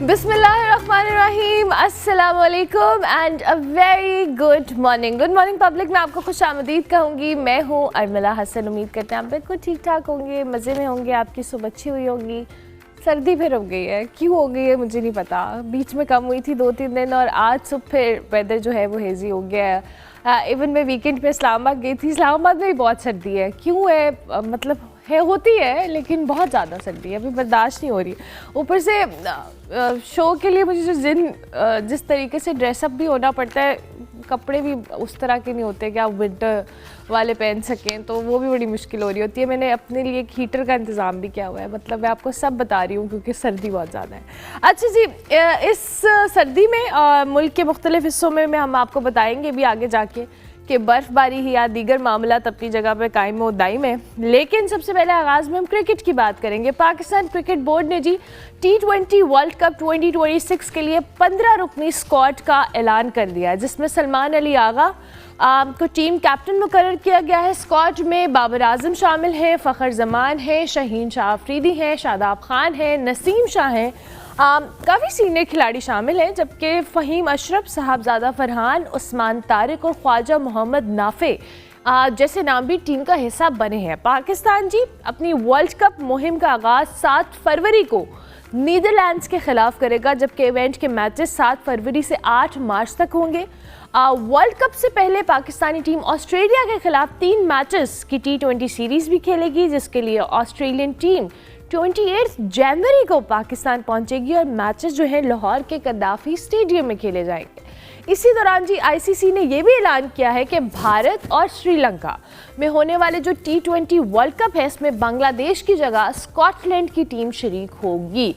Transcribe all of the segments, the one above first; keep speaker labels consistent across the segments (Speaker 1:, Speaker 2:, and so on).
Speaker 1: बिस्मिल्लाहिर्रहमानिर्रहीम, अस्सलाम वालेकुम and a very good morning. Good Morning public, मैं आपको खुश आमदीद कहूँगी। मैं हूँ अरमिला हसन। उम्मीद करते हैं आप बिल्कुल ठीक ठाक होंगे, मज़े में होंगे, आपकी सुबह अच्छी हुई होगी। सर्दी फिर हो गई है, क्यों हो गई है मुझे नहीं पता। बीच में कम हुई थी 2-3 दिन और आज सुबह फिर वेदर जो है वो हेज़ी हो गया है। इवन मैं वीकेंड पे इस्लामाबाद गई थी, इस्लामाबाद में भी बहुत सर्दी है। क्यों है मतलब है, होती है लेकिन बहुत ज़्यादा सर्दी है, अभी बर्दाश्त नहीं हो रही। ऊपर से शो के लिए मुझे जिस तरीके से ड्रेसअप भी होना पड़ता है, कपड़े भी उस तरह के नहीं होते कि आप विंटर वाले पहन सकें, तो वो भी बड़ी मुश्किल हो रही होती है। मैंने अपने लिए एक हीटर का इंतज़ाम भी किया हुआ है, मतलब मैं आपको सब बता रही हूँ क्योंकि सर्दी बहुत ज़्यादा है। अच्छा जी, इस सर्दी में मुल्क के मुख्तलिफ हिस्सों में हम आपको बताएंगे भी आगे जाके कि बर्फ़बारी ही या दीगर मामला अपनी जगह पर कायम व दायम है। लेकिन सबसे पहले आगाज़ में हम क्रिकेट की बात करेंगे। पाकिस्तान क्रिकेट बोर्ड ने जी T20 वर्ल्ड कप 2026 के लिए 15 रुकनी स्क्वाड का ऐलान कर दिया है, जिसमें सलमान अली आगा को टीम कैप्टन मुकर्रर किया गया है। स्क्वाड में बाबर आजम शामिल हैं, फ़खर जमान है, शाहीन शाह अफरीदी हैं, शादाब खान है, नसीम शाह हैं। काफ़ी सीनियर खिलाड़ी शामिल हैं, जबकि फ़हीम अशरफ, साहबजादा फरहान, उस्मान तारिक और ख्वाजा मोहम्मद नाफे जैसे नाम भी टीम का हिस्सा बने हैं। पाकिस्तान जी अपनी वर्ल्ड कप मुहिम का आगाज़ 7 फरवरी को नीदरलैंड्स के खिलाफ करेगा, जबकि इवेंट के मैचेस 7 फरवरी से 8 मार्च तक होंगे। वर्ल्ड कप से पहले पाकिस्तानी टीम ऑस्ट्रेलिया के खिलाफ 3 मैचेस की T20 सीरीज़ भी खेलेगी, जिसके लिए ऑस्ट्रेलियन टीम 28 जनवरी को पाकिस्तान पहुंचेगी और मैचेस जो हैं लाहौर के कद्दाफी स्टेडियम में खेले जाएंगे। इसी दौरान जी ICC ने यह भी ऐलान किया है कि भारत और श्रीलंका में होने वाले जो T20 वर्ल्ड कप है, इसमें बांग्लादेश की जगह स्कॉटलैंड की टीम शरीक होगी,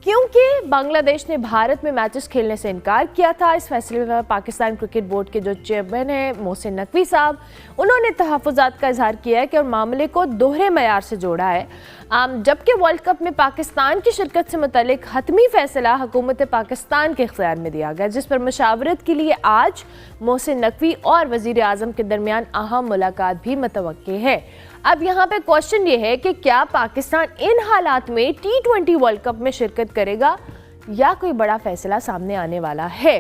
Speaker 1: क्योंकि बांग्लादेश ने भारत में मैचेस खेलने से इनकार किया था। इस फैसले में पाकिस्तान क्रिकेट बोर्ड के जो चेयरमैन हैं मोहसिन नकवी साहब, उन्होंने तहफ़्फ़ुज़ात का इजहार किया है कि और मामले को दोहरे मयार से जोड़ा है। जबकि वर्ल्ड कप में पाकिस्तान की शिरकत से मुतल्लिक हतमी फैसला हुकूमत पाकिस्तान के इख्तियार में दिया गया, जिस पर मशावरत के लिए आज मोहसिन नकवी और वज़ीर आज़म के दरमियान अहम मुलाकात भी मुतवक्के है। अब यहाँ पे क्वेश्चन ये है कि क्या पाकिस्तान इन हालात में T20 वर्ल्ड कप में शिरकत करेगा या कोई बड़ा फैसला सामने आने वाला है,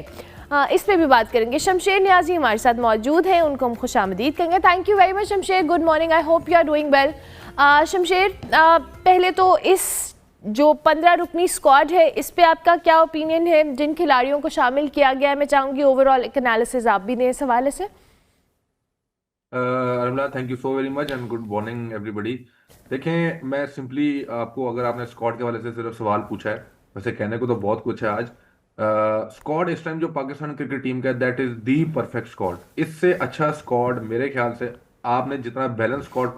Speaker 1: इस पे भी बात करेंगे। शमशेर नियाजी हमारे साथ मौजूद हैं, उनको हम खुश आमदीद कहेंगे। Thank you very much Shamsher, good morning, I hope you are doing well. Shamsher, पहले तो इस जो 15 रुकनी स्क्वाड है, इस पे आपका क्या ओपिनियन है? जिन खिलाड़ियों को शामिल किया गया है, मैं चाहूँगी ओवरऑल एक एनालिसिस आप भी दें इस हवाले से।
Speaker 2: अरमला, thank you so very much and good morning everybody. देखें, मैं सिंपली आपको, अगर आपने स्क्वाड के वाले से सिर्फ सवाल पूछा है, वैसे कहने को तो बहुत कुछ है आज। स्क्वाड इस टाइम जो पाकिस्तान क्रिकेट टीम का, that is the perfect squad. इससे अच्छा स्क्वाड मेरे ख्याल से आपने जितना बैलेंस स्क्वाड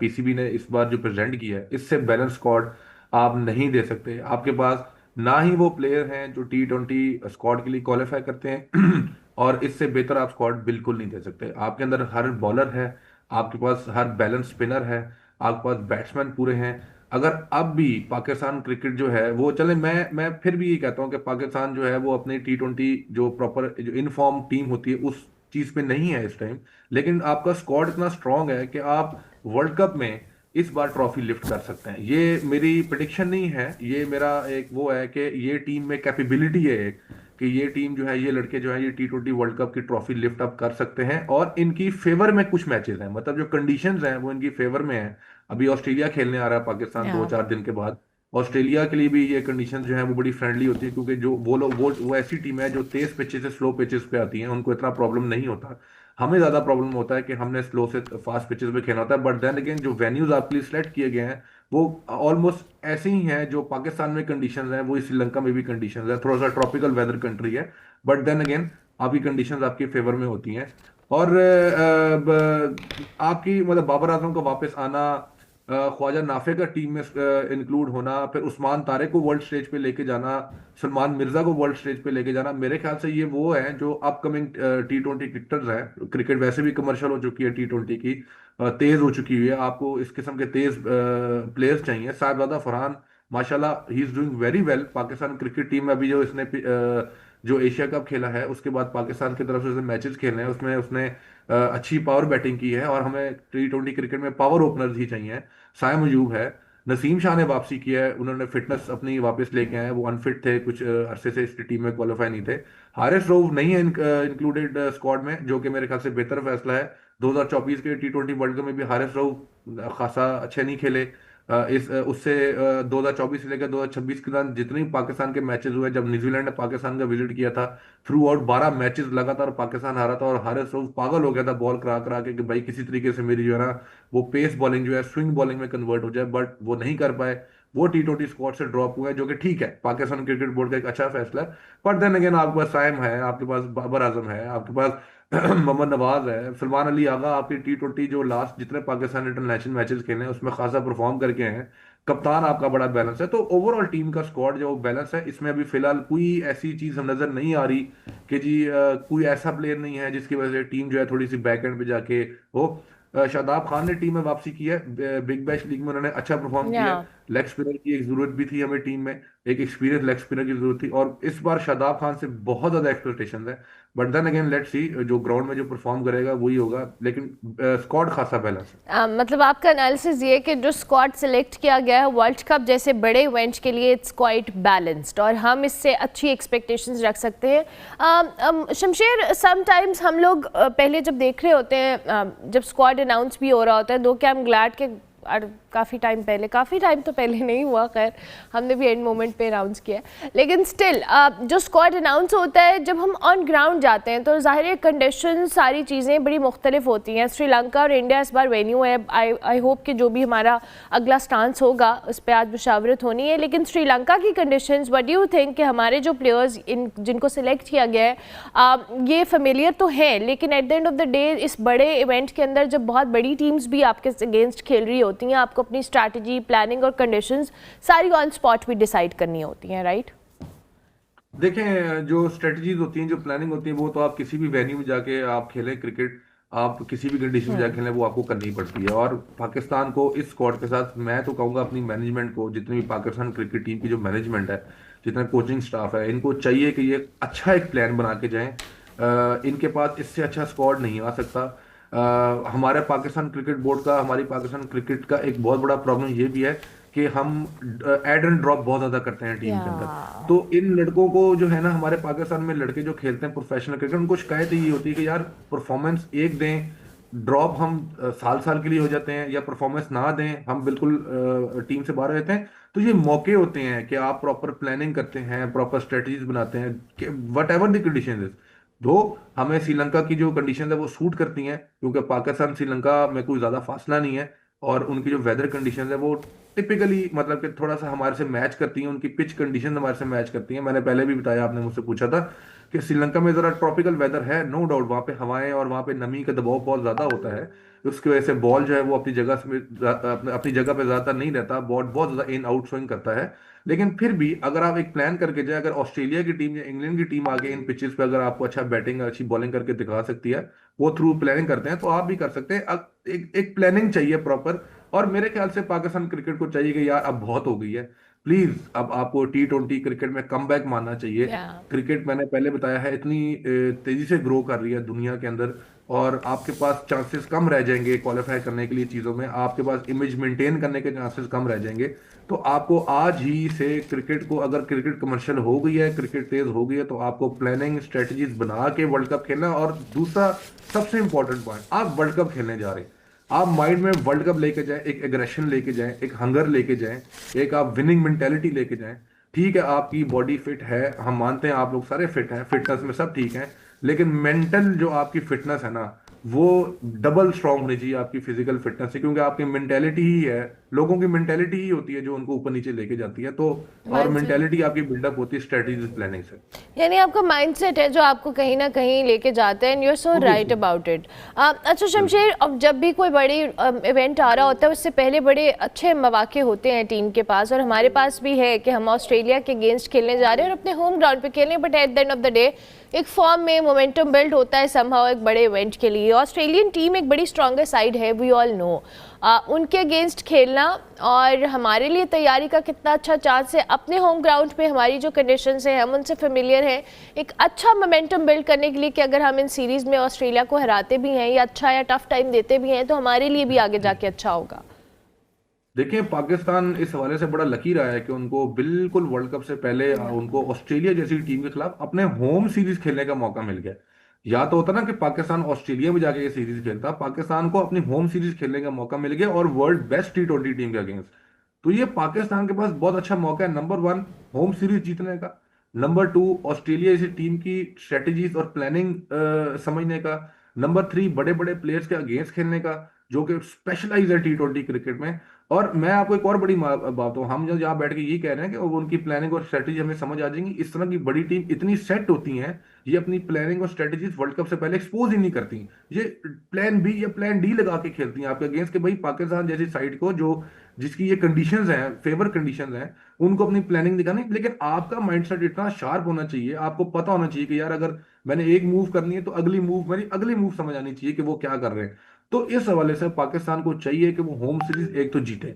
Speaker 2: PCB ने इस बार जो प्रेजेंट किया है, इससे बैलेंस स्क्वाड आप नहीं दे सकते। आपके पास ना ही वो प्लेयर हैं जो T20 स्क्वाड के लिए क्वालिफाई करते हैं और इससे बेहतर आप स्क्वाड बिल्कुल नहीं दे सकते। आपके अंदर हर बॉलर है, आपके पास हर बैलेंस स्पिनर है, आपके पास बैट्समैन पूरे हैं। अगर अब भी पाकिस्तान क्रिकेट जो है वो चले, मैं फिर भी ये कहता हूँ कि पाकिस्तान जो है वो अपनी T20 जो प्रॉपर जो इनफॉर्म टीम होती है उस चीज पे नहीं है इस टाइम। लेकिन आपका स्क्वाड इतना स्ट्रांग है कि आप वर्ल्ड कप में इस बार ट्रॉफी लिफ्ट कर सकते हैं। ये मेरी प्रिडिक्शन नहीं है, ये मेरा एक वो है कि ये टीम में कैपेबिलिटी है एक, कि ये टीम जो है, ये लड़के जो है, ये T20 वर्ल्ड कप की ट्रॉफी लिफ्ट अप कर सकते हैं। और इनकी फेवर में कुछ मैचेस हैं, मतलब जो कंडीशंस हैं वो इनकी फेवर में है। अभी ऑस्ट्रेलिया खेलने आ रहा है पाकिस्तान 2-4 दिन के बाद। ऑस्ट्रेलिया के लिए भी ये कंडीशंस जो है वो बड़ी फ्रेंडली होती है, क्योंकि जो वो लोग वो ऐसी टीम है जो तेज पिचेस से स्लो पिचेस पे आती हैं, उनको इतना प्रॉब्लम नहीं होता। हमें ज्यादा प्रॉब्लम होता है कि हमने स्लो से फास्ट पिचेस पे खेलना होता है। बट देन अगेन जो वेन्यूज आपके लिए सिलेक्ट किए गए हैं वो ऑलमोस्ट ऐसे ही हैं जो पाकिस्तान में कंडीशंस हैं, वो श्रीलंका में भी कंडीशंस है। थोड़ा सा ट्रॉपिकल वेदर कंट्री है, बट देन अगेन आपकी कंडीशंस आपके फेवर में होती हैं। और आपकी मतलब बाबर आजम का वापस आना, ख्वाजा नाफे का टीम में इंक्लूड होना, फिर उस्मान तारिक को वर्ल्ड स्टेज पे लेके जाना, सलमान मिर्जा को वर्ल्ड स्टेज पे लेके जाना, मेरे ख्याल से ये वो है जो अपकमिंग T20 क्रिकेटर्स हैं। क्रिकेट वैसे भी कमर्शियल हो चुकी है, T20 की तेज हो चुकी हुई है। आपको इस किस्म के तेज प्लेयर्स चाहिए। साहबजादा फरहान माशाल्लाह he is doing very well. Pakistan cricket team में अभी जो इसने जो एशिया कप खेला है, उसके बाद पाकिस्तान की तरफ से उसने मैचेस खेले हैं, उसमें उसने अच्छी पावर बैटिंग की है। और हमें T20 क्रिकेट में पावर ओपनर्स ही चाहिए। साइम अयूब है, नसीम शाह ने वापसी की है, उन्होंने फिटनेस अपनी वापस लेके आए हैं, वो अनफिट थे कुछ अरसे से, इसकी टीम में क्वालिफाई नहीं थे। हारिस रऊफ नहीं है इंक्लूडेड स्क्वाड में, जो कि मेरे ख्याल से बेहतर फैसला है। 2024 के T20 वर्ल्ड कप में भी हारिस रऊफ खासा अच्छे नहीं खेले। उससे 2024 से लेकर 2026 के दौरान जितने भी पाकिस्तान के मैचेस हुए, जब न्यूजीलैंड ने पाकिस्तान का विजिट किया था, थ्रू आउट 12 मैचेस लगातार पाकिस्तान हारा था, और हारिस रऊफ पागल हो गया था बॉल करा करा के कि भाई किसी तरीके से मेरी जो है ना वो पेस बॉलिंग जो है स्विंग बॉलिंग में कन्वर्ट हो जाए, बट वो नहीं कर पाए। वो T20 स्क्वाड से ड्रॉप हुए, जो कि ठीक है, पाकिस्तान क्रिकेट बोर्ड का एक अच्छा फैसला है। पर देन अगेन आपके पास साइम है, आपके पास बाबर आजम है, आपके पास मोहम्मद नवाज है, सलमान अली आगा, आपकी T20 जो लास्ट जितने पाकिस्तान इंटरनेशनल मैचेस खेले हैं उसमें खासा परफॉर्म करके हैं। कप्तान आपका बड़ा बैलेंस है, तो ओवरऑल टीम का स्क्वाड जो बैलेंस है, इसमें अभी फिलहाल कोई ऐसी चीज हम नजर नहीं आ रही कि जी कोई ऐसा प्लेयर नहीं है जिसकी वजह से टीम जो है थोड़ी सी बैक एंड पे जाके हो। शादाब खान ने टीम में वापसी की है, बिग बैश लीग में उन्होंने अच्छा परफॉर्म किया
Speaker 1: या
Speaker 2: है। लेग स्पिनर की एक जरूरत भी थी हमें टीम में, एक एक्सपीरियंस लेग स्पिनर की जरूरत थी, और इस बार शादाब खान से बहुत ज्यादा एक्सपेक्टेशन है। But then again let's see, जो ग्राउंड में जो परफॉर्म करेगा वही होगा, लेकिन स्क्वाड खासा बैलेंस है।
Speaker 1: मतलब आपका एनालिसिस ये है कि जो स्क्वाड सेलेक्ट किया गया है वर्ल्ड कप जैसे बड़े इवेंट के लिए, इट्स क्वाइट बैलेंस्ड और हम इससे अच्छी एक्सपेक्टेशंस रख सकते हैं। शमशेर, समटाइम्स हम लोग पहले जब देख रहे होते हैं, जब स्क्वाड अनाउंस भी हो रहा होता है, दो कि आई एम ग्लैड के काफ़ी टाइम तो पहले नहीं हुआ, खैर हमने भी एंड मोमेंट पे अनाउंस किया है, लेकिन स्टिल जो स्क्वाड अनाउंस होता है जब हम ऑन ग्राउंड जाते हैं तो ज़ाहिर है कंडीशन सारी चीज़ें बड़ी मुख्तलिफ होती हैं। श्रीलंका और इंडिया इस बार वेन्यू है, आई होप कि जो भी हमारा अगला स्टांस होगा उस पर आज मुशावरत होनी है, लेकिन श्रीलंका की conditions, what do you think कि हमारे जो प्लेयर्स जिनको सिलेक्ट किया गया है ये फेमिलियर तो हैं, लेकिन eight the end of the day इस बड़े इवेंट के अंदर जब बहुत बड़ी टीम्स भी आपके अगेंस्ट खेल रही होती हैं, आपको अपनी स्ट्रैटेजी, प्लानिंग और कंडीशंस सारी ऑन स्पॉट भी डिसाइड करनी होती हैं, राइट?
Speaker 2: देखें, जो स्ट्रेटजीज होती हैं, जो प्लानिंग होती है, वो तो आप किसी भी वेन्यू में जाके आप खेलें क्रिकेट, आप किसी भी कंडीशन में जाके खेलें, वो आपको करनी पड़ती है। और पाकिस्तान को इस स्क्वाड के साथ, मैं तो कहूँगा अपनी मैनेजमेंट को, जितनी भी पाकिस्तान क्रिकेट टीम की जो मैनेजमेंट है, जितना कोचिंग स्टाफ है, इनको चाहिए कि ये अच्छा एक प्लान बना के जाएं। इनके पास इससे अच्छा स्क्वाड नहीं आ सकता। हमारे पाकिस्तान क्रिकेट बोर्ड का, हमारी पाकिस्तान क्रिकेट का एक बहुत बड़ा प्रॉब्लम ये भी है कि हम एड एंड ड्रॉप बहुत ज्यादा करते हैं टीम के अंदर। तो इन लड़कों को जो है ना, हमारे पाकिस्तान में लड़के जो खेलते हैं प्रोफेशनल क्रिकेट, उनको शिकायत ये होती है कि यार परफॉर्मेंस एक दें, ड्रॉप हम साल साल के लिए हो जाते हैं, या परफॉर्मेंस ना दें हम बिल्कुल टीम से बाहर रहते हैं। तो ये मौके होते हैं कि आप प्रॉपर प्लानिंग करते हैं, प्रॉपर स्ट्रेटजीज बनाते हैं, कि what ever the condition is. दो, हमें श्रीलंका की जो कंडीशन है वो सूट करती हैं, क्योंकि पाकिस्तान श्रीलंका में कोई ज्यादा फासला नहीं है, और उनकी जो वेदर कंडीशन है वो टिपिकली मतलब कि थोड़ा सा हमारे से मैच करती हैं, उनकी पिच कंडीशन हमारे से मैच करती हैं। मैंने पहले भी बताया, आपने मुझसे पूछा था कि श्रीलंका में जरा ट्रॉपिकल वेदर है, नो डाउट, वहाँ पे हवाएं और वहाँ पे नमी का दबाव बहुत ज्यादा होता है, उसकी वजह से बॉल जो है वो अपनी जगह से अपनी जगह पे ज्यादातर नहीं रहता, बॉल बहुत ज्यादा इन आउट स्विंग करता है। लेकिन फिर भी अगर आप एक प्लान करके जाए, अगर ऑस्ट्रेलिया की टीम या इंग्लैंड की टीम आगे इन पिचेस पे अगर आपको अच्छा बैटिंग, अच्छी बॉलिंग करके दिखा सकती है, वो थ्रू प्लानिंग करते हैं, तो आप भी कर सकते हैं। एक प्लानिंग चाहिए प्रॉपर। और मेरे ख्याल से पाकिस्तान क्रिकेट को चाहिए कि यार अब बहुत हो गई है, प्लीज अब आपको T20 क्रिकेट में कमबैक मानना चाहिए। क्रिकेट मैंने पहले बताया है इतनी तेजी से ग्रो कर रही है दुनिया के अंदर, और आपके पास चांसेस कम रह जाएंगे क्वालिफाई करने के लिए चीज़ों में, आपके पास इमेज मेंटेन करने के चांसेस कम रह जाएंगे। तो आपको आज ही से क्रिकेट को, अगर क्रिकेट कमर्शियल हो गई है, क्रिकेट तेज हो गई है, तो आपको प्लानिंग स्ट्रेटजीज बना के वर्ल्ड कप खेलना है। और दूसरा सबसे इंपॉर्टेंट पॉइंट, आप वर्ल्ड कप खेलने जा रहे हैं, आप माइंड में वर्ल्ड कप लेके जाएं, एक एग्रेशन लेके जाएं, एक हंगर लेके जाएं, एक आप विनिंग मेंटेलिटी लेके जाएं। ठीक है, आपकी बॉडी फिट है, हम मानते हैं आप लोग सारे फिट हैं, फिटनेस में सब ठीक है, लेकिन मेंटल जो आपकी फिटनेस है ना, वो डबल स्ट्रांग होनी चाहिए आपकी फिजिकल फिटनेस से, क्योंकि आपकी मेंटेलिटी ही है, लोगों की मेंटेलिटी ही होती है जो उनको ऊपर नीचे लेके जाती है। तो और मेंटेलिटी आपकी बिल्डअप होती है स्ट्रेटजी प्लानिंग से,
Speaker 1: यानी आपका माइंडसेट है जो आपको कहीं ना कहीं लेके जाता है, and you are so right about it. अच्छा शमशेर, अब जब भी कोई बड़ी इवेंट आ रहा होता है उससे पहले बड़े अच्छे मौके होते हैं टीम के पास, और हमारे पास भी है कि हम ऑस्ट्रेलिया के अगेंस्ट खेलने जा रहे हैं और अपने होम ग्राउंड पे खेल रहे हैं, but at the end of the day एक फॉर्म में मोमेंटम बिल्ड होता है समहाउ एक बड़े इवेंट के लिए। ऑस्ट्रेलियन टीम एक बड़ी स्ट्रॉन्गर साइड है, वी ऑल नो। उनके अगेंस्ट खेलना और हमारे लिए तैयारी का कितना अच्छा चांस है, अपने होम ग्राउंड पे हमारी जो कंडीशंस हैं हम उनसे फेमिलियर हैं, एक अच्छा मोमेंटम बिल्ड करने के लिए कि अगर हम इन सीरीज़ में ऑस्ट्रेलिया को हराते भी हैं या अच्छा या टफ टाइम देते भी हैं तो हमारे लिए भी आगे जाके अच्छा होगा।
Speaker 2: देखिए पाकिस्तान इस हवाले से बड़ा लकी रहा है कि उनको बिल्कुल वर्ल्ड कप से पहले उनको ऑस्ट्रेलिया जैसी टीम के खिलाफ अपने होम सीरीज खेलने का मौका मिल गया। या तो होता ना कि पाकिस्तान ऑस्ट्रेलिया में जाके ये सीरीज खेलता, पाकिस्तान को अपनी होम सीरीज खेलने का मौका मिल गया और वर्ल्ड बेस्ट T20 टीम के अगेंस्ट। तो ये पाकिस्तान के पास बहुत अच्छा मौका है, नंबर वन होम सीरीज जीतने का, नंबर टू ऑस्ट्रेलिया जैसी टीम की स्ट्रेटेजीज और प्लानिंग समझने का, नंबर थ्री बड़े बड़े प्लेयर्स के अगेंस्ट खेलने का जो कि स्पेशलाइज है T20 क्रिकेट में। और मैं आपको एक और बड़ी बात हूँ, हम जो यहाँ बैठ के ये कह रहे हैं कि वो उनकी प्लानिंग और स्ट्रेटेजी हमें समझ आ जाएंगी, इस तरह की बड़ी टीम इतनी सेट होती हैं, ये अपनी प्लानिंग और स्ट्रेटेजीज वर्ल्ड कप से पहले एक्सपोज ही नहीं करती। ये प्लान बी या प्लान डी लगा के खेलती हैं आपके अगेंस्ट, कि भाई पाकिस्तान जैसी साइड को जो जिसकी ये कंडीशंस हैं, फेवर कंडीशंस हैं, उनको अपनी प्लानिंग दिखानी। लेकिन आपका माइंडसेट इतना शार्प होना चाहिए, आपको पता होना चाहिए कि यार अगर मैंने एक मूव करनी है तो मेरी अगली मूव समझ आनी चाहिए कि वो क्या कर रहे हैं। तो इस हवाले से पाकिस्तान को चाहिए कि वो होम सीरीज एक तो जीते,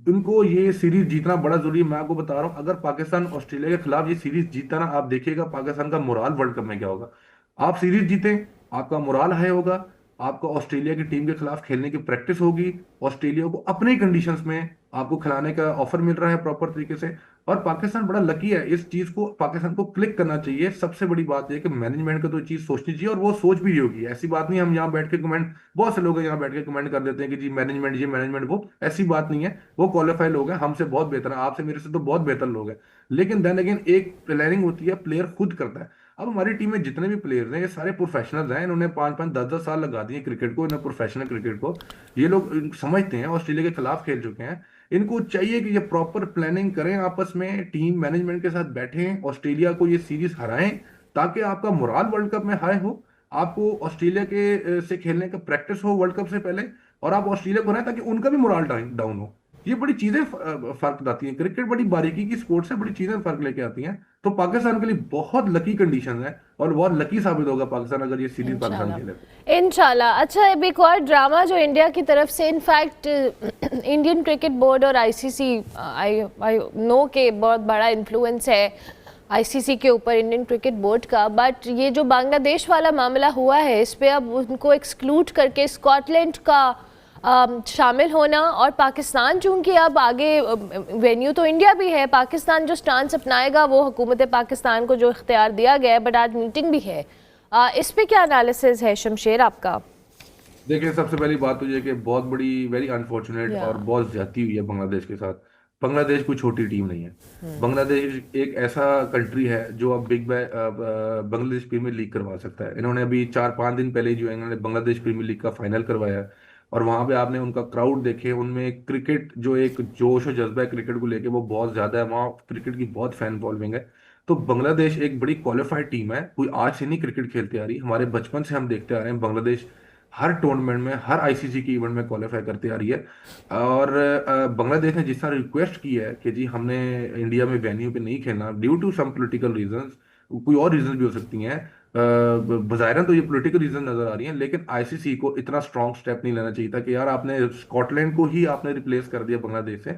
Speaker 2: उनको ये सीरीज जीतना बड़ा जरूरी है। मैं आपको बता रहा हूं, अगर पाकिस्तान ऑस्ट्रेलिया के खिलाफ ये सीरीज जीता ना, आप देखिएगा पाकिस्तान का मोराल वर्ल्ड कप में क्या होगा। आप सीरीज जीते, आपका मोराल हाई होगा, आपको ऑस्ट्रेलिया की टीम के खिलाफ खेलने की प्रैक्टिस होगी, ऑस्ट्रेलिया को अपने कंडीशंस में आपको खिलाने का ऑफर मिल रहा है प्रॉपर तरीके से। और पाकिस्तान बड़ा लकी है, इस चीज को पाकिस्तान को क्लिक करना चाहिए। सबसे बड़ी बात यह कि मैनेजमेंट को तो चीज सोचनी चाहिए और वो सोच भी रही होगी। ऐसी बात नहीं हम यहाँ बैठ के कमेंट, बहुत से लोग यहाँ बैठ के कमेंट कर देते हैं कि जी मैनेजमेंट ये मैनेजमेंट वो, ऐसी बात नहीं है। वो क्वालिफाइड लोग हैं, हमसे बहुत बेहतर है, आपसे मेरे से तो बहुत बेहतर लोग हैं। लेकिन देन अगेन एक प्लानिंग होती है, प्लेयर खुद करता है। अब हमारी टीम में जितने भी प्लेयर्स हैं ये सारे प्रोफेशनल्स हैं, इन्होंने 5-5 10-10 साल लगा दिए क्रिकेट को, इन्हें प्रोफेशनल क्रिकेट को ये लोग समझते हैं, ऑस्ट्रेलिया के खिलाफ खेल चुके हैं। इनको चाहिए कि ये प्रॉपर प्लानिंग करें, आपस में टीम मैनेजमेंट के साथ बैठें, ऑस्ट्रेलिया को ये सीरीज हराएं, ताकि आपका मोराल वर्ल्ड कप में हाई हो, आपको ऑस्ट्रेलिया के से खेलने का प्रैक्टिस हो वर्ल्ड कप से पहले, और आप ऑस्ट्रेलिया को हराएं ताकि उनका भी मोराल डाउन हो। ये बड़ी चीजें फर्क लाती हैं, क्रिकेट बड़ी बारीकी की स्पोर्ट्स है, बड़ी चीजें फर्क लेके आती हैं। तो पाकिस्तान के लिए बहुत लकी कंडीशन है और बहुत लकी साबित होगा पाकिस्तान अगर ये सीरीज पाकिस्तान खेले तो।
Speaker 1: इंशाल्लाह। अच्छा, अब एक और ड्रामा जो इंडिया की तरफ से, इनफैक्ट इंडियन क्रिकेट बोर्ड और आईसीसी, आई नो के बहुत बड़ा इन्फ्लुएंस है आईसीसी के ऊपर, इंडियन क्रिकेट बोर्ड का, बट ये जो बांग्लादेश वाला मामला हुआ है इस पे अब उनको एक्सक्लूड करके स्कॉटलैंड का शामिल होना, और पाकिस्तान चूंकि अब आगे वेन्यू तो इंडिया भी है, पाकिस्तान जो स्टांस अपनाएगा वो हुकूमत पाकिस्तान को जो इख्तियार दिया गया है, बट आज मीटिंग भी है, इस पे क्या एनालिसिस है शमशेर आपका?
Speaker 2: देखिए सबसे पहली बात तो ये कि बहुत बड़ी वेरी अनफॉर्चुनेट और बहुत ज्यादती हुई है बांग्लादेश के साथ। बांग्लादेश कोई छोटी टीम नहीं है। बांग्लादेश एक ऐसा कंट्री है जो अब बांग्लादेश प्रीमियर लीग करवा सकता है। इन्होंने अभी 4-5 दिन पहले जो है इन्होंने बांग्लादेश प्रीमियर लीग का फाइनल करवाया है, और वहां पे आपने उनका क्राउड देखे, उनमें क्रिकेट जो एक जोश और जज्बा है क्रिकेट को लेके वो बहुत ज्यादा है, वहाँ क्रिकेट की बहुत फैन फॉलोइंग है। तो बांग्लादेश एक बड़ी क्वालिफाइड टीम है, कोई आज से नहीं क्रिकेट खेलती आ रही, हमारे बचपन से हम देखते आ रहे हैं बांग्लादेश हर टूर्नामेंट में, हर आईसीसी के इवेंट में क्वालिफाई करती आ रही है। और बांग्लादेश ने जिस तरह रिक्वेस्ट की है कि जी हमने इंडिया में वेन्यू पे नहीं खेलना due to some political reasons, कोई और रीजन भी हो सकती हैं, बज़ाहिरन तो ये पॉलिटिकल रीजन नजर आ रही हैं, लेकिन आईसीसी को इतना स्ट्रॉन्ग स्टेप नहीं लेना चाहिए था कि यार आपने स्कॉटलैंड को ही आपने रिप्लेस कर दिया बांग्लादेश से।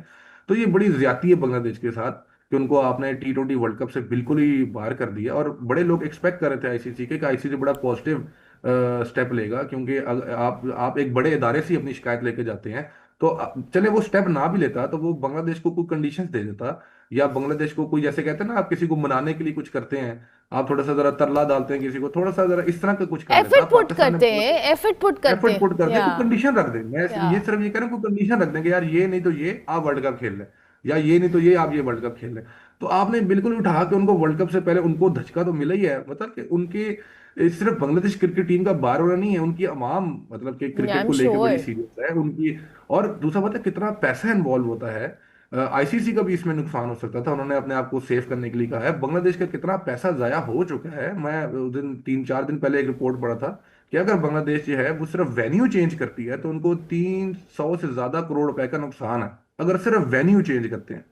Speaker 2: तो ये बड़ी ज्यादती है बांग्लादेश के साथ कि उनको आपने T20 वर्ल्ड कप से बिल्कुल ही बाहर कर दिया। और बड़े लोग एक्सपेक्ट कर रहे थे आईसीसी के कि आईसीसी बड़ा पॉजिटिव स्टेप लेगा, क्योंकि आप एक बड़े इदारे से ही अपनी शिकायत लेके जाते हैं। तो चले वो स्टेप ना भी लेता तो वो बांग्लादेश को कोई कंडीशंस दे देता, या बांग्लादेश को कोई, जैसे कहते हैं ना आप किसी को मनाने के लिए कुछ करते हैं, आप थोड़ा सा जरा तरला डालते हैं किसी को, थोड़ा सा जरा इस तरह का कुछ कर लेता।
Speaker 1: एफर्ट पुट
Speaker 2: पाकिस्तान ने
Speaker 1: करते हैं, एफर्ट पुट करते
Speaker 2: एफर्ट पुट करते हैं,
Speaker 1: हैं,
Speaker 2: कोई कंडीशन रख दें। मैं
Speaker 1: या
Speaker 2: ये सिर्फ ये कह रहा हूँ, कोई कंडीशन रख दें कि यार ये नहीं तो ये आप वर्ल्ड कप खेल लें, या ये नहीं तो ये आप ये वर्ल्ड कप खेल लें। तो आपने बिल्कुल उठा के उनको वर्ल्ड कप से पहले उनको धचका तो मिला ही है, मतलब कि उनके सिर्फ बांग्लादेश क्रिकेट टीम का बाहर होना नहीं है, उनकी अवाम मतलब कि
Speaker 1: आई
Speaker 2: क्रिकेट
Speaker 1: एम
Speaker 2: को लेके बड़ी
Speaker 1: श्योर।
Speaker 2: सीरियस है उनकी। और दूसरा पता है कितना पैसा इन्वॉल्व होता है, आईसीसी का भी इसमें नुकसान हो सकता था, उन्होंने अपने आप को सेव करने के लिए कहा है। बांग्लादेश का कितना पैसा जाया हो चुका है, मैं उस दिन 3-4 दिन पहले एक रिपोर्ट पढ़ा था कि अगर बांग्लादेश जो है वो सिर्फ वेन्यू चेंज करती है तो उनको 300 से ज्यादा करोड़ रुपए का नुकसान है, अगर सिर्फ वेन्यू चेंज करते हैं।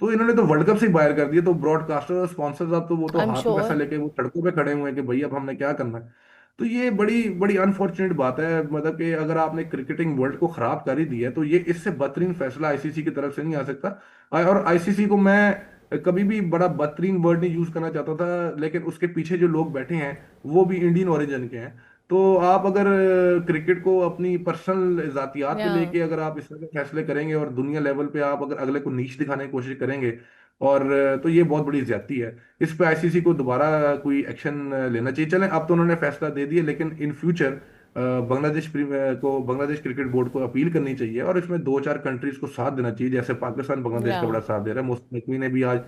Speaker 2: तो इन्होंने तो वर्ल्ड कप से ही बाहर कर दिया, तो ब्रॉडकास्टर और स्पॉन्सर्स अब तो वो तो
Speaker 1: आई एम
Speaker 2: हाथ में पैसा
Speaker 1: श्योर।
Speaker 2: लेके वो सड़कों पे खड़े हुए हैं कि भाई अब हमने क्या करना है। तो ये बड़ी बड़ी अनफॉर्चुनेट बात है, मतलब कि अगर आपने क्रिकेटिंग वर्ल्ड को खराब कर ही दिया है तो ये इससे बेहतरीन फैसला आईसीसी की तरफ से नहीं आ सकता। और आईसीसी को मैं कभी भी बड़ा बेहतरीन वर्ड नहीं यूज करना चाहता था, लेकिन उसके पीछे जो लोग बैठे हैं वो भी इंडियन ओरिजिन के हैं। तो आप अगर क्रिकेट को अपनी पर्सनल जातियात पे
Speaker 1: या
Speaker 2: लेके अगर आप इस तरह के फैसले करेंगे और दुनिया लेवल पे आप अगर अगले को नीच दिखाने की कोशिश करेंगे और तो ये बहुत बड़ी ज्यादती है। इस पे आईसीसी को दोबारा कोई एक्शन लेना चाहिए। चलें, अब तो उन्होंने फैसला दे दिया, लेकिन in future Bangladesh cricket board को अपील करनी चाहिए और इसमें दो चार कंट्रीज को साथ देना चाहिए। जैसे पाकिस्तान बांग्लादेश
Speaker 1: या
Speaker 2: का बड़ा साथ दे रहा है। मोस्ट नकवी ने भी आज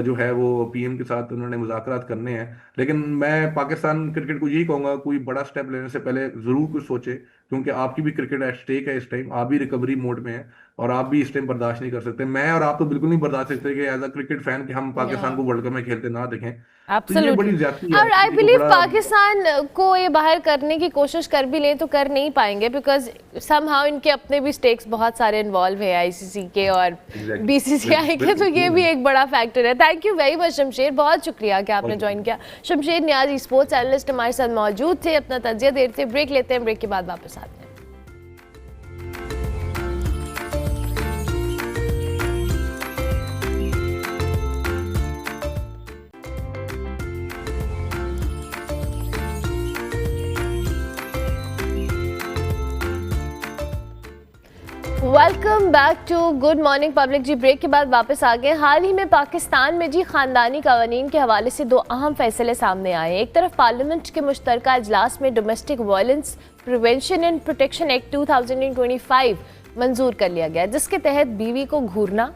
Speaker 2: जो है वो पीएम के साथ उन्होंने मुज़ाकरात करने हैं। लेकिन मैं पाकिस्तान क्रिकेट को यही कहूंगा, कोई बड़ा स्टेप लेने से पहले जरूर कुछ सोचे, क्योंकि आपकी भी क्रिकेट एट स्टेक है। इस टाइम आप भी रिकवरी मोड में हैं और आप भी इस टाइम बर्दाश्त नहीं कर सकते। मैं और आप तो बिल्कुल नहीं बर्दाश्त करते कि एज अ क्रिकेट फैन कि हम पाकिस्तान को वर्ल्ड कप में खेलते ना देखें। तो ये
Speaker 1: एब्सोल्युटली।
Speaker 2: बड़ी ज्यादती है,
Speaker 1: और आई
Speaker 2: किसी को
Speaker 1: बिलीव
Speaker 2: बड़ा।
Speaker 1: पाकिस्तान को ये बाहर करने की कोशिश कर भी लें तो कर नहीं पाएंगे, बिकॉज समहाउ इनके अपने भी स्टेक्स बहुत सारे इन्वॉल्व है आईसीसी के और बीसीसीआई के, तो ये भी एक बड़ा फैक्टर है। Thank you very much Shamsher, बहुत शुक्रिया कि आपने ज्वाइन किया। शमशेर नियाज स्पोर्ट्स एनालिस्ट हमारे साथ मौजूद थे, अपना तजिया दे रहे थे। ब्रेक लेते हैं, ब्रेक के बाद वापस आते हैं। Welcome back to Good Morning Public. जी ब्रेक के बाद वापस आ गए। हाल ही में पाकिस्तान में जी खानदानी कवानीन के हवाले से दो अहम फैसले सामने आए हैं। एक तरफ पार्लियामेंट के मुश्तरका इजलास में domestic violence prevention and protection act 2025 मंजूर कर लिया गया, जिसके तहत बीवी को घूरना,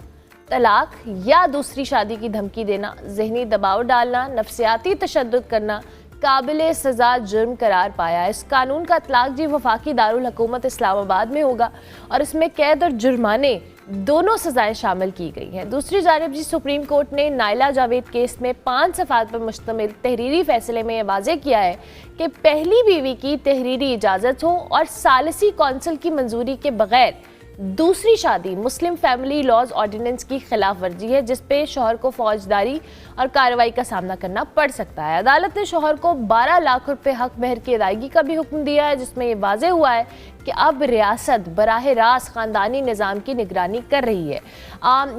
Speaker 1: तलाक या दूसरी शादी की धमकी देना, जहनी दबाव डालना, नफ्सियाती तशद्दुद करना काबिले सज़ा जुर्म करार पाया। इस कानून का इतलाक जी वफाकी दारुल हुकूमत इस्लामाबाद में होगा और इसमें कैद और जुर्माने दोनों सजाएं शामिल की गई हैं। दूसरी जानिब जी सुप्रीम कोर्ट ने नायला जावेद केस में 5 सफ़ात पर मुश्तमिल तहरीरी फैसले में यह वाज़ेह किया है कि पहली बीवी की तहरीरी इजाज़त हो और सालिसी कौंसिल की मंजूरी के बगैर दूसरी शादी मुस्लिम फैमिली लॉज ऑर्डिनेंस की खिलाफ वर्जी है, जिस पे शौहर को फौजदारी और कार्रवाई का सामना करना पड़ सकता है। अदालत ने शौहर को 12 लाख रुपए हक महर की अदायगी का भी हुक्म दिया है, जिसमें यह वाज़ेह हुआ है कि अब रियासत बराह रास्त ख़ानदानी निज़ाम की निगरानी कर रही है।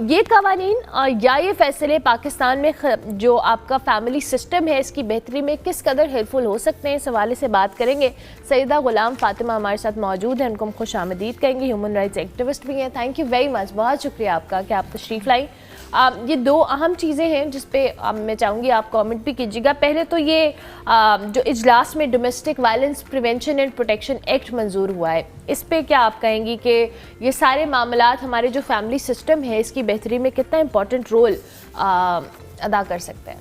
Speaker 1: ये कवानीन या ये फैसले पाकिस्तान में जो आपका फैमिली सिस्टम है इसकी बेहतरी में किस कदर हेल्पफुल हो सकते हैं, इस हवाले से बात करेंगे। सईदा गुलाम फातिमा हमारे साथ मौजूद हैं, उनको हम खुश आमदीद कहेंगे। ह्यूमन राइट्स एक्टिविस्ट भी हैं। थैंक यू वेरी मच, बहुत शुक्रिया आपका कि आप तशरीफ़ लाई। ये दो अहम चीज़ें हैं जिस पे मैं चाहूँगी आप कमेंट भी कीजिएगा। पहले तो ये जो इजलास में domestic violence prevention and protection act मंजूर हुआ है, इस पे क्या आप कहेंगी कि ये सारे मामलात हमारे जो फैमिली सिस्टम है इसकी बेहतरी में कितना इम्पोर्टेंट रोल अदा कर सकते हैं?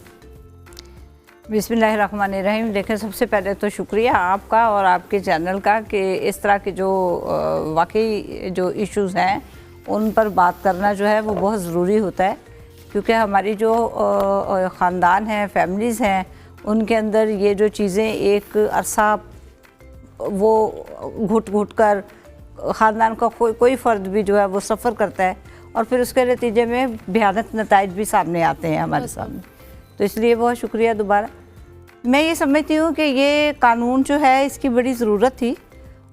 Speaker 3: बिस्मिल्लाहिर्रहमानिर्रहीम। देखें, सबसे पहले तो शुक्रिया आपका और आपके चैनल का कि इस तरह के जो वाकई जो इश्यूज़ हैं उन पर बात करना जो है वो बहुत ज़रूरी होता है, क्योंकि हमारी जो ख़ानदान हैं, फैमिलीज़ हैं, उनके अंदर ये जो चीज़ें एक अरसा वो घुट घुट कर ख़ानदान का कोई फ़र्द भी जो है वो सफ़र करता है और फिर उसके नतीजे में भयानक नताइज भी सामने आते हैं हमारे सामने। तो इसलिए बहुत शुक्रिया दोबारा। मैं ये समझती हूँ कि ये कानून जो है इसकी बड़ी ज़रूरत थी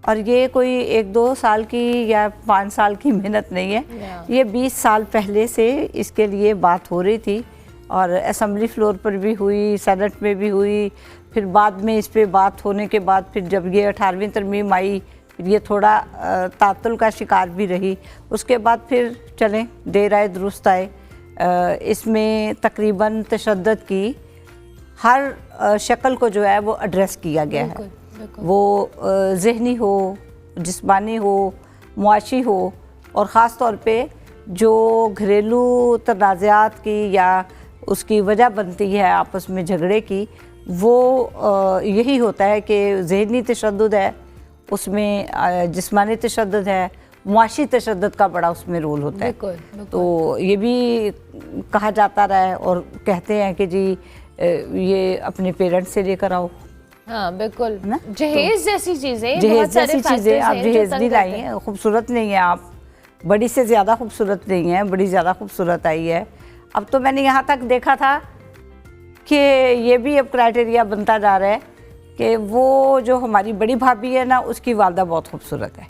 Speaker 3: और ये कोई 1-2 साल की या 5 साल की मेहनत नहीं है। ये 20 साल पहले से इसके लिए बात हो रही थी और असम्बली फ्लोर पर भी हुई, सेनेट में भी हुई, फिर बाद में इस पे बात होने के बाद फिर जब ये 18वीं तरमीम आई फिर ये थोड़ा तातुल का शिकार भी रही। उसके बाद फिर चलें देर आए दुरुस्त आए। इसमें तकरीबन तशद्दुद की हर शक्ल को जो है वो एड्रेस किया गया है, वो ज़हनी हो, जिस्मानी हो, मुआशी हो और ख़ास तौर पे जो घरेलू तनाज़ात की या उसकी वजह बनती है आपस में झगड़े की, वो यही होता है कि ज़हनी तशद्दुद है, उसमें जिस्मानी तशद्दुद है, मुआशी तशद्दुद का बड़ा उसमें रोल होता है। बिल्कुल। तो ये भी कहा जाता रहा है और कहते हैं कि जी ये अपने पेरेंट्स से लेकर आओ।
Speaker 1: हाँ बिल्कुल, जहेज जैसी चीज़ें,
Speaker 3: जहेज जैसी चीज़ें आप जहेज नहीं लाई हैं, खूबसूरत नहीं है, आप बड़ी से ज़्यादा खूबसूरत नहीं है, बड़ी ज़्यादा खूबसूरत आई है। अब तो मैंने यहाँ तक देखा था कि ये भी अब क्राइटेरिया बनता जा रहा है कि वो जो हमारी बड़ी भाभी है ना, उसकी वालदा बहुत खूबसूरत है।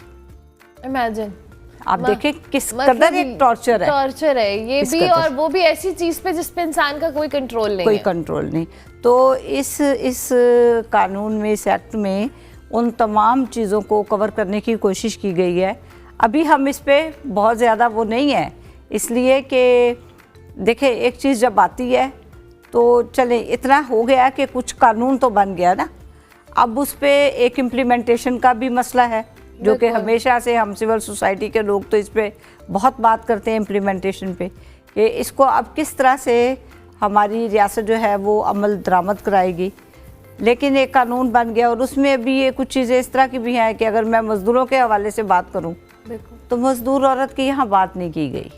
Speaker 1: इमेजिन
Speaker 3: आप देखें किस कदर एक टॉर्चर है,
Speaker 1: टॉर्चर है ये
Speaker 3: किस
Speaker 1: भी,
Speaker 3: कदर।
Speaker 1: और वो भी ऐसी चीज पे जिस पे इंसान का कोई कंट्रोल नहीं
Speaker 3: कोई
Speaker 1: है।
Speaker 3: कंट्रोल नहीं। तो इस कानून में, इस एक्ट में उन तमाम चीज़ों को कवर करने की कोशिश की गई है। अभी हम इस पे बहुत ज़्यादा वो नहीं है, इसलिए कि देखें एक चीज़ जब आती है तो चले इतना हो गया कि कुछ कानून तो बन गया ना, अब उस पे एक इम्प्लीमेंटेशन का भी मसला है जो कि
Speaker 1: बिल्कुल।
Speaker 3: हमेशा से हम सिविल सोसाइटी के लोग तो इस पे बहुत बात करते हैं इम्प्लीमेंटेशन पे, कि इसको अब किस तरह से हमारी रियासत जो है वो अमल दरामद कराएगी। लेकिन एक कानून बन गया और उसमें अभी ये कुछ चीज़ें इस तरह की भी हैं कि अगर मैं मज़दूरों के हवाले से बात करूं
Speaker 1: बिल्कुल।
Speaker 3: तो मज़दूर औरत की यहाँ बात नहीं की गई।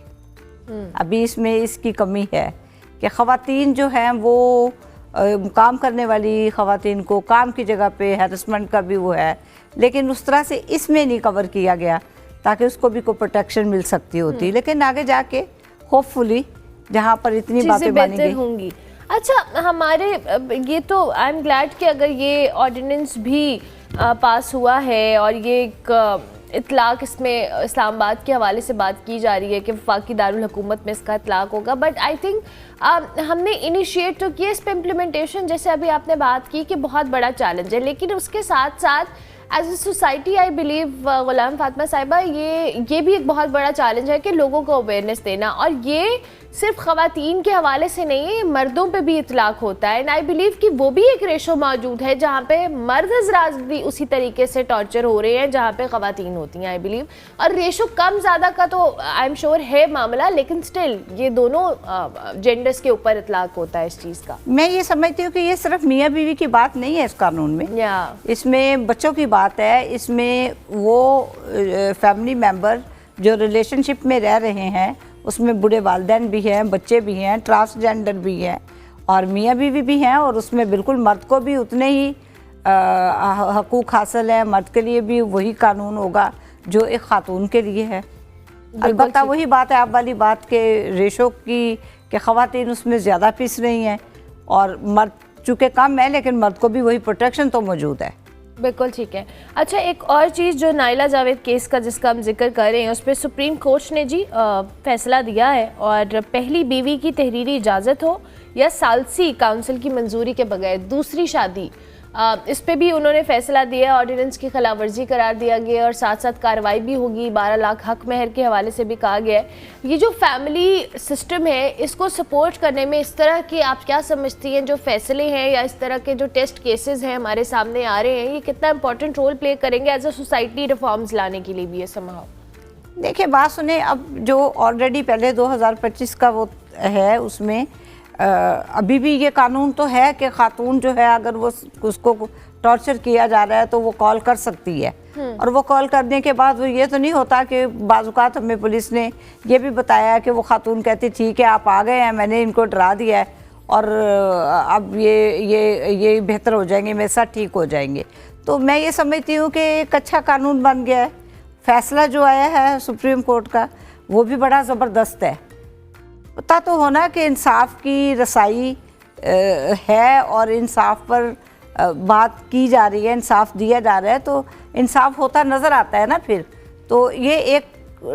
Speaker 3: अभी इसमें इसकी कमी है कि ख़वातीन जो हैं वो काम करने वाली ख़वातीन को काम की जगह पे हैरेसमेंट का भी वो है, लेकिन उस तरह से इसमें नहीं कवर किया गया ताकि उसको भी कोई प्रोटेक्शन मिल सकती होती। लेकिन आगे जाके होपफुली जहाँ पर इतनी
Speaker 1: चीजें
Speaker 3: बातें मानी
Speaker 1: बेहतर
Speaker 3: गई
Speaker 1: होंगी। अच्छा, हमारे ये तो आई एम ग्लैड कि अगर ये ऑर्डिनेंस भी पास हुआ है और ये एक इतलाक इसमें इस्लामाबाद के हवाले से बात की जा रही है कि वफाकी दारुल हुकूमत में इसका इतलाक होगा, बट आई थिंक हमने इनिशिएट तो किया इस पे इम्प्लीमेंटेशन, जैसे अभी आपने बात की कि बहुत बड़ा चैलेंज है, लेकिन उसके साथ साथ as a society I believe Ghulam Fatima साहिबा ये भी एक बहुत बड़ा चैलेंज है कि लोगों को अवेयरनेस देना, और ये सिर्फ ख़वातीन के हवाले से नहीं है, मर्दों पे भी इतलाक होता है। एंड आई बिलीव कि वो भी एक रेशो मौजूद है जहाँ पे मर्द हज़रात भी उसी तरीके से टॉर्चर हो रहे हैं जहाँ पे ख़वातीन होती हैं आई बिलीव, और रेशो कम ज़्यादा का तो आई एम श्योर है मामला, लेकिन स्टिल ये दोनों जेंडर्स के ऊपर इतलाक होता है इस चीज़ का।
Speaker 3: मैं ये समझती हूँ कि ये सिर्फ मियाँ बीवी की बात नहीं है इस कानून में, इसमें बच्चों की बात है, इसमें वो फैमिली मेम्बर जो रिलेशनशिप में रह रहे हैं उसमें बूढ़े वालिदैन भी हैं, बच्चे भी हैं, ट्रांसजेंडर भी हैं और मियाँ बीवी भी हैं, और उसमें बिल्कुल मर्द को भी उतने ही हकूक़ हासिल है। मर्द के लिए भी वही कानून होगा जो एक खातून के लिए है। अलबत्ता वही बात है आप वाली बात के रेशो की कि ख़वातीन उसमें ज़्यादा पिस रही हैं और मर्द चूँकि कम है, लेकिन मर्द को भी वही प्रोटेक्शन तो मौजूद है।
Speaker 1: बिल्कुल ठीक है। अच्छा, एक और चीज़ जो नाइला जावेद केस का जिसका हम जिक्र कर रहे हैं, उस पर सुप्रीम कोर्ट ने जी फैसला दिया है, और पहली बीवी की तहरीरी इजाज़त हो या सालसी काउंसिल की मंजूरी के बगैर दूसरी शादी, इस पे भी उन्होंने फैसला दिया, ऑर्डिनेंस की खिलाफ वर्जी करार दिया गया और साथ साथ कार्रवाई भी होगी। 12 लाख हक महर के हवाले से भी कहा गया है। ये जो फैमिली सिस्टम है इसको सपोर्ट करने में इस तरह के आप क्या समझती हैं जो फैसले हैं या इस तरह के जो टेस्ट केसेस हैं हमारे सामने आ रहे हैं, ये कितना इंपॉर्टेंट रोल प्ले करेंगे एज अ सोसाइटी रिफॉर्म्स लाने के लिए भी ये संभव?
Speaker 3: देखिए बात सुने, अब जो ऑलरेडी पहले 2025 का वो है उसमें अभी भी ये कानून तो है कि खातून जो है अगर वो उसको टॉर्चर किया जा रहा है तो वो कॉल कर सकती है, और वो कॉल करने के बाद वो ये तो नहीं होता कि बाज़-औक़ात हमें पुलिस ने ये भी बताया कि वो खातून कहती ठीक है आप आ गए हैं, मैंने इनको डरा दिया है और अब ये बेहतर हो जाएंगे, मेरे साथ ठीक हो जाएंगे। तो मैं ये समझती हूँ कि एक अच्छा कानून बन गया है। फैसला जो आया है सुप्रीम कोर्ट का वो भी बड़ा ज़बरदस्त है। पता तो होना कि इंसाफ की रसाई है और इंसाफ पर बात की जा रही है, इंसाफ दिया जा रहा है, तो इंसाफ होता नज़र आता है ना। फिर तो ये एक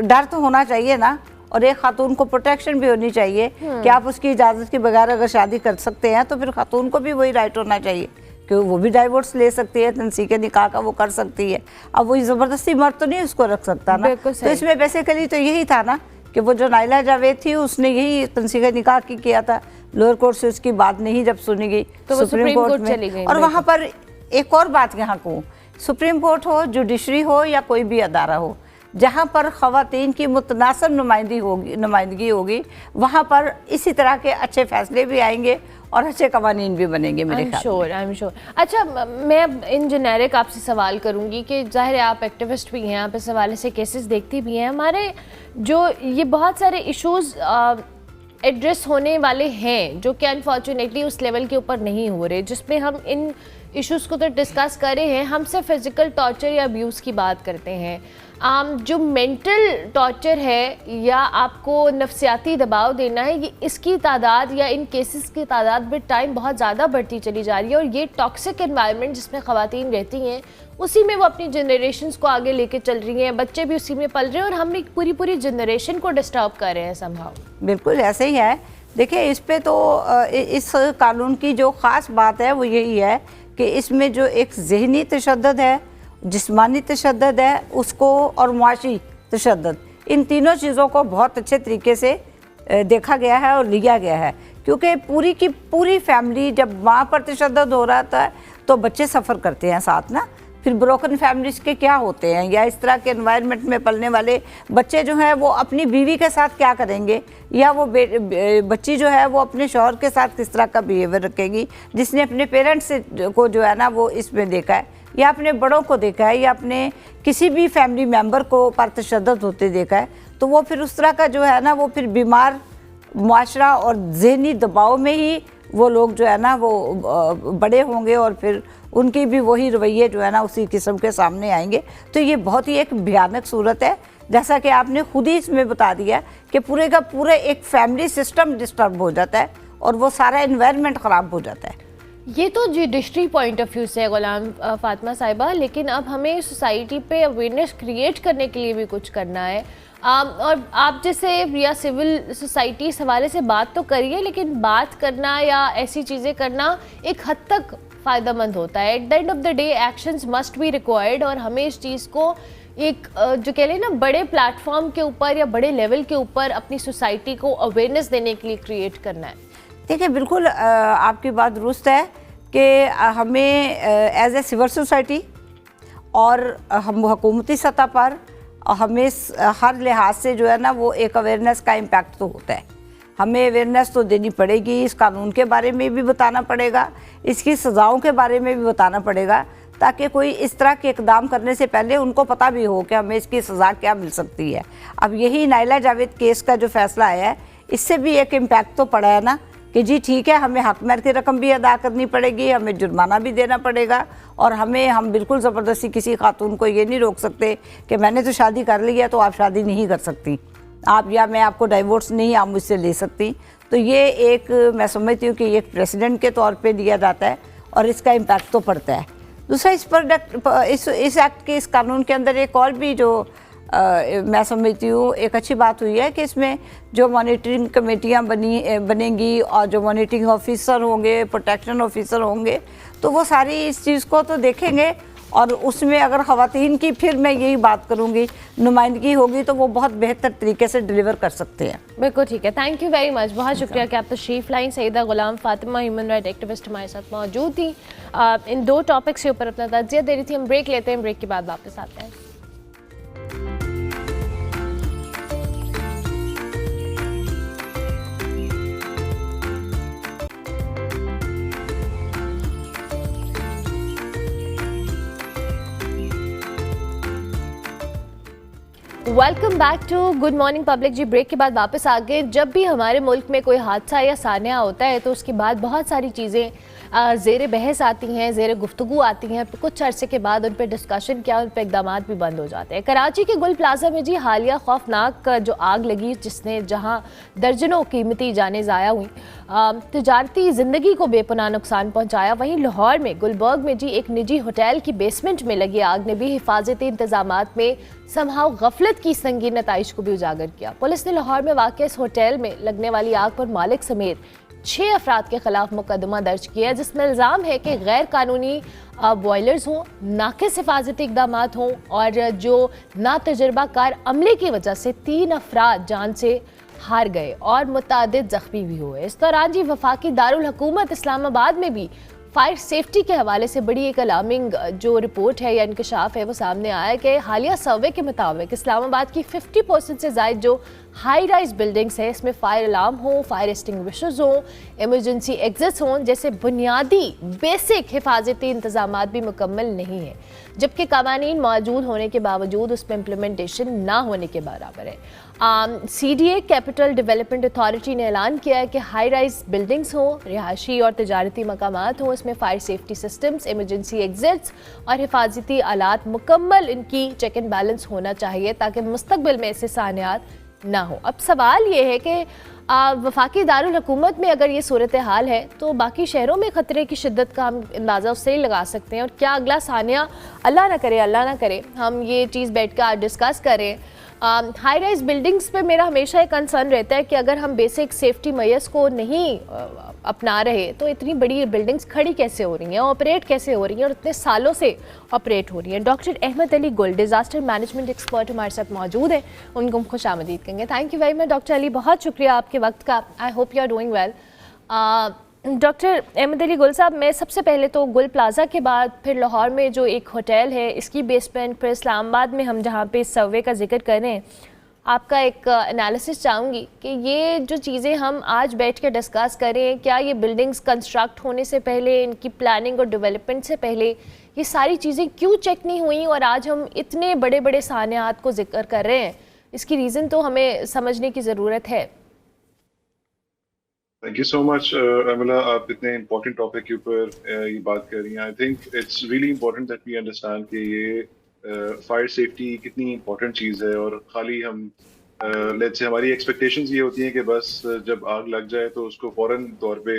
Speaker 3: डर तो होना चाहिए ना, और एक खातून को प्रोटेक्शन भी होनी चाहिए कि आप उसकी इजाज़त के बगैर अगर शादी कर सकते हैं तो फिर खातून को भी वही राइट होना चाहिए कि वो भी डाइवोर्स ले सकती है, तनसीक निकाह का वो कर सकती है। अब वो ज़बरदस्ती मर्द तो नहीं उसको रख सकता ना। तो इसमें बेसिकली तो यही था ना कि वो जो नाइला जावेद थी उसने यही तनसीक निकाह की किया था, लोअर कोर्ट से उसकी बात नहीं जब सुनी गई तो सुप्रीम कोर्ट में चली गई। और वहाँ पर एक और बात यहाँ को, सुप्रीम कोर्ट हो, जुडिशरी हो या कोई भी अदारा हो, जहाँ पर ख़वातीन की मुतनासिब नुमाइंदगी होगी वहाँ पर इसी तरह के अच्छे फैसले भी आएंगे और अच्छे कवानीन भी बनेंगे मेरे ख्याल में।
Speaker 1: I am sure. अच्छा, मैं इन जेनेरिक आपसे सवाल करूंगी कि जाहिर है आप एक्टिविस्ट भी हैं, आप इस हवाले से केसेस देखती भी हैं। हमारे जो ये बहुत सारे इश्यूज़ एड्रेस होने वाले हैं जो कि अनफॉर्चुनेटली उस लेवल के ऊपर नहीं हो रहे, जिसमें हम इन इश्यूज़ को तो डिस्कस कर रहे हैं, हम सिर्फ फिज़िकल टॉर्चर या अब्यूज़ की बात करते हैं। जो मेंटल टॉर्चर है या आपको नफसियाती दबाव देना है, ये इसकी तादाद या इन केसेस की तादाद विद टाइम बहुत ज़्यादा बढ़ती चली जा रही है। और ये टॉक्सिक एनवायरनमेंट जिसमें ख़वातीन रहती हैं, उसी में वो अपनी जनरेशन्स को आगे लेके चल रही हैं, बच्चे भी उसी में पल रहे हैं और हम एक पूरी जनरेशन को डिस्टर्ब कर रहे हैं समहाउ।
Speaker 3: बिल्कुल ऐसे ही है। देखिए, इस पे तो इस कानून की जो ख़ास बात है वो यही है कि इसमें जो एक ज़हनी तशद्दुद है, जिस्मानी तशद्दुद है उसको, और मुआशी तशद्दुद, इन तीनों चीज़ों को बहुत अच्छे तरीके से देखा गया है और लिया गया है। क्योंकि पूरी की पूरी फैमिली, जब माँ पर तशद्दुद हो रहा था तो बच्चे सफ़र करते हैं साथ ना, फिर ब्रोकन फैमिलीज़ के क्या होते हैं, या इस तरह के एनवायरनमेंट में पलने वाले बच्चे जो हैं वो अपनी बीवी के साथ क्या करेंगे, या वो बच्ची जो है वो अपने शौहर के साथ किस तरह का बिहेवियर रखेगी, जिसने अपने पेरेंट्स को जो है ना वो इसमें देखा है, या अपने बड़ों को देखा है, या अपने किसी भी फैमिली मेम्बर को पर तशद्दुद होते देखा है, तो वो फिर उस तरह का जो है ना वो फिर बीमार मुआशरा और ज़हनी दबाव में ही वो लोग जो है ना वो बड़े होंगे, और फिर उनकी भी वही रवैये जो है ना उसी किस्म के सामने आएंगे। तो ये बहुत ही एक भयानक सूरत है, जैसा कि आपने खुद ही इसमें बता दिया कि पूरे का पूरा एक फैमिली सिस्टम डिस्टर्ब हो जाता है और वो सारा एनवायरनमेंट ख़राब हो जाता है।
Speaker 1: ये तो जुडिशरी पॉइंट ऑफ व्यू से है गुलाम फातिमा साहिबा, लेकिन अब हमें सोसाइटी पे अवेयरनेस क्रिएट करने के लिए भी कुछ करना है। और आप जैसे या सिविल सोसाइटी इस हवाले से बात तो करिए, लेकिन बात करना या ऐसी चीज़ें करना एक हद तक फ़ायदेमंद होता है। Eight the end of the day actions must be required, और हमें इस चीज़ को एक जो कह लें ना बड़े प्लेटफॉर्म के ऊपर या बड़े लेवल के ऊपर अपनी सोसाइटी को अवेयरनेस देने के लिए क्रिएट करना है।
Speaker 3: देखिए, बिल्कुल आपकी बात दुरुस्त है कि हमें एज ए सिविल सोसाइटी और हम हुकूमती सतह पर हमें हर लिहाज से जो है ना वो एक अवेयरनेस का इम्पैक्ट तो होता है। हमें अवेयरनेस तो देनी पड़ेगी, इस कानून के बारे में भी बताना पड़ेगा, इसकी सज़ाओं के बारे में भी बताना पड़ेगा, ताकि कोई इस तरह के इकदाम करने से पहले उनको पता भी हो कि हमें इसकी सज़ा क्या मिल सकती है। अब यही नाइला जावेद केस का जो फैसला आया है, इससे भी एक इम्पैक्ट तो पड़ा है ना कि जी ठीक है, हमें हक महर की रकम भी अदा करनी पड़ेगी, हमें जुर्माना भी देना पड़ेगा, और हम बिल्कुल ज़बरदस्ती किसी खातून को ये नहीं रोक सकते कि मैंने तो शादी कर ली है तो आप शादी नहीं कर सकती, आप, या मैं आपको डाइवोर्स नहीं आप मुझसे ले सकती। तो ये एक, मैं समझती हूँ कि एक प्रेसिडेंट के तौर पे दिया जाता है और इसका इम्पैक्ट तो पड़ता है। दूसरा, इस एक्ट के, इस कानून के अंदर एक और भी जो मैं समझती हूँ एक अच्छी बात हुई है कि इसमें जो मॉनिटरिंग कमेटियाँ बनेंगी और जो मॉनिटरिंग ऑफिसर होंगे, प्रोटेक्शन ऑफिसर होंगे, तो वो सारी इस चीज़ को तो देखेंगे, और उसमें अगर ख़वातीन की, फिर मैं यही बात करूँगी, नुमाइंदगी होगी तो वो बहुत बेहतर तरीके से डिलीवर कर सकते हैं।
Speaker 1: बिल्कुल ठीक है, थैंक यू वेरी मच, बहुत शुक्रिया कि आप तशरीफ़ लाइन। सईदा गुलाम फातिमा ह्यूमन राइट एक्टिविस्ट हमारे साथ मौजूद थी, इन दो टॉपिक्स के ऊपर अपना तजिया दे रही थी। हम ब्रेक लेते हैं, ब्रेक के बाद वापस आते हैं। Welcome back to Good Morning Public जी। ब्रेक के बाद वापस आ गए। जब भी हमारे मुल्क में कोई हादसा या सानिया होता है तो उसके बाद बहुत सारी चीज़ें ज़ेर बहस आती हैं, ज़ेर गुफ्तगू आती हैं, कुछ अरसे के बाद उन पर डिस्कशन क्या, उन पर इकदाम भी बंद हो जाते हैं। कराची के गुल प्लाजा में जी हालिया खौफनाक जो आग लगी, जिसने जहां दर्जनों कीमती जानें ज़ाया हुई, तिजारती ज़िंदगी को बेपनाह नुकसान पहुंचाया, वहीं लाहौर में गुलबर्ग में जी एक निजी होटल की बेसमेंट में लगी आग ने भी हिफाजती इंतजामात में समहाउ गफलत की संगीन नताइज को भी उजागर किया। पुलिस ने लाहौर में वाक़ इस होटल में लगने वाली आग पर मालिक समेत 6 अफराद के खिलाफ मुकदमा दर्ज किया है, जिसमें इल्ज़ाम है कि गैर कानूनी बॉयलर्स हों, नाकिस हिफाजती इकदाम हों और जो नातजुर्बाकार अमले की वजह से 3 अफराद जान से हार गए और मुतादिद जख्मी भी हुए। इस दौरान जी वफाकी दारुल हुकूमत इस्लामाबाद में भी फायर सेफ्टी के हवाले से बड़ी एक अलार्मिंग जो रिपोर्ट है या इंकशाफ है वो सामने आया कि हालिया सर्वे के मुताबिक इस्लामाबाद की 50% से ज़ायद जो हाई राइज बिल्डिंग्स है, इसमें फायर अलार्म हो, फायर एक्सटिंग्विशर्स हों, इमरजेंसी एग्जिट्स हों, जैसे बुनियादी बेसिक हिफाजती इंतजामात भी मुकम्मल नहीं है, जबकि कवानीन मौजूद होने के बावजूद उसमें इम्प्लीमेंटेशन ना होने के बराबर है। CDA कैपिटल डेवलपमेंट अथॉरिटी ने ऐलान किया है कि हाई राइज बिल्डिंग्स हों, रिहायशी और तजारती मकामात हों, इसमें fire safety systems, emergency exits और हिफाजती आलात मुकम्मल इनकी चेक एंड बैलेंस होना चाहिए ताकि मुस्तकबिल में ऐसे सानियात ना हो। अब सवाल ये है कि वफाकी दारुल हुकूमत में अगर ये सूरत हाल है तो बाकी शहरों में ख़तरे की शिद्दत का हम अंदाज़ा उससे ही लगा सकते हैं। और क्या अगला सानिया, अल्लाह ना करे हम ये चीज़ बैठ कर आज डिस्कस करें। हाई राइज बिल्डिंग्स पे मेरा हमेशा एक कंसर्न रहता है कि अगर हम बेसिक सेफ्टी मेजर्स को नहीं अपना रहे तो इतनी बड़ी बिल्डिंग्स खड़ी कैसे हो रही हैं, ऑपरेट कैसे हो रही हैं और इतने सालों से ऑपरेट हो रही हैं। डॉक्टर अहमद अली गुल, डिज़ास्टर मैनेजमेंट एक्सपर्ट हमारे साथ मौजूद हैं, उनको हम खुश आमदीद कहेंगे। Thank you very much doctor Ali, बहुत शुक्रिया आपके वक्त का। I hope you are doing well. Doctor Ahmed Ali Gul साहब, मैं सबसे पहले तो गुल प्लाज़ा के बाद फिर लाहौर में जो एक होटल है इसकी बेसमेंट, फिर इस्लामाबाद में हम जहाँ पे सर्वे का जिक्र करें, आपका एक एनालिसिस चाहूँगी कि ये जो चीज़ें हम आज बैठ के डिस्कस करें, क्या ये बिल्डिंग्स कंस्ट्रक्ट होने से पहले, इनकी प्लानिंग और डेवलपमेंट से पहले ये सारी चीज़ें क्यों चेक नहीं हुई और आज हम इतने बड़े बड़े सानियात को जिक्र कर रहे हैं? इसकी रीज़न तो हमें समझने की ज़रूरत है।
Speaker 4: थैंक यू सो मच अमला, आप इतने इम्पोर्टेंट टॉपिक के ऊपर ये बात कर रही हैं। I think it's really important that we understand कि ये फायर सेफ्टी कितनी इम्पोर्टेंट चीज़ है। और खाली हम लेट्स से हमारी एक्सपेक्टेशंस ये होती हैं कि बस जब आग लग जाए तो उसको फ़ौरन तौर पे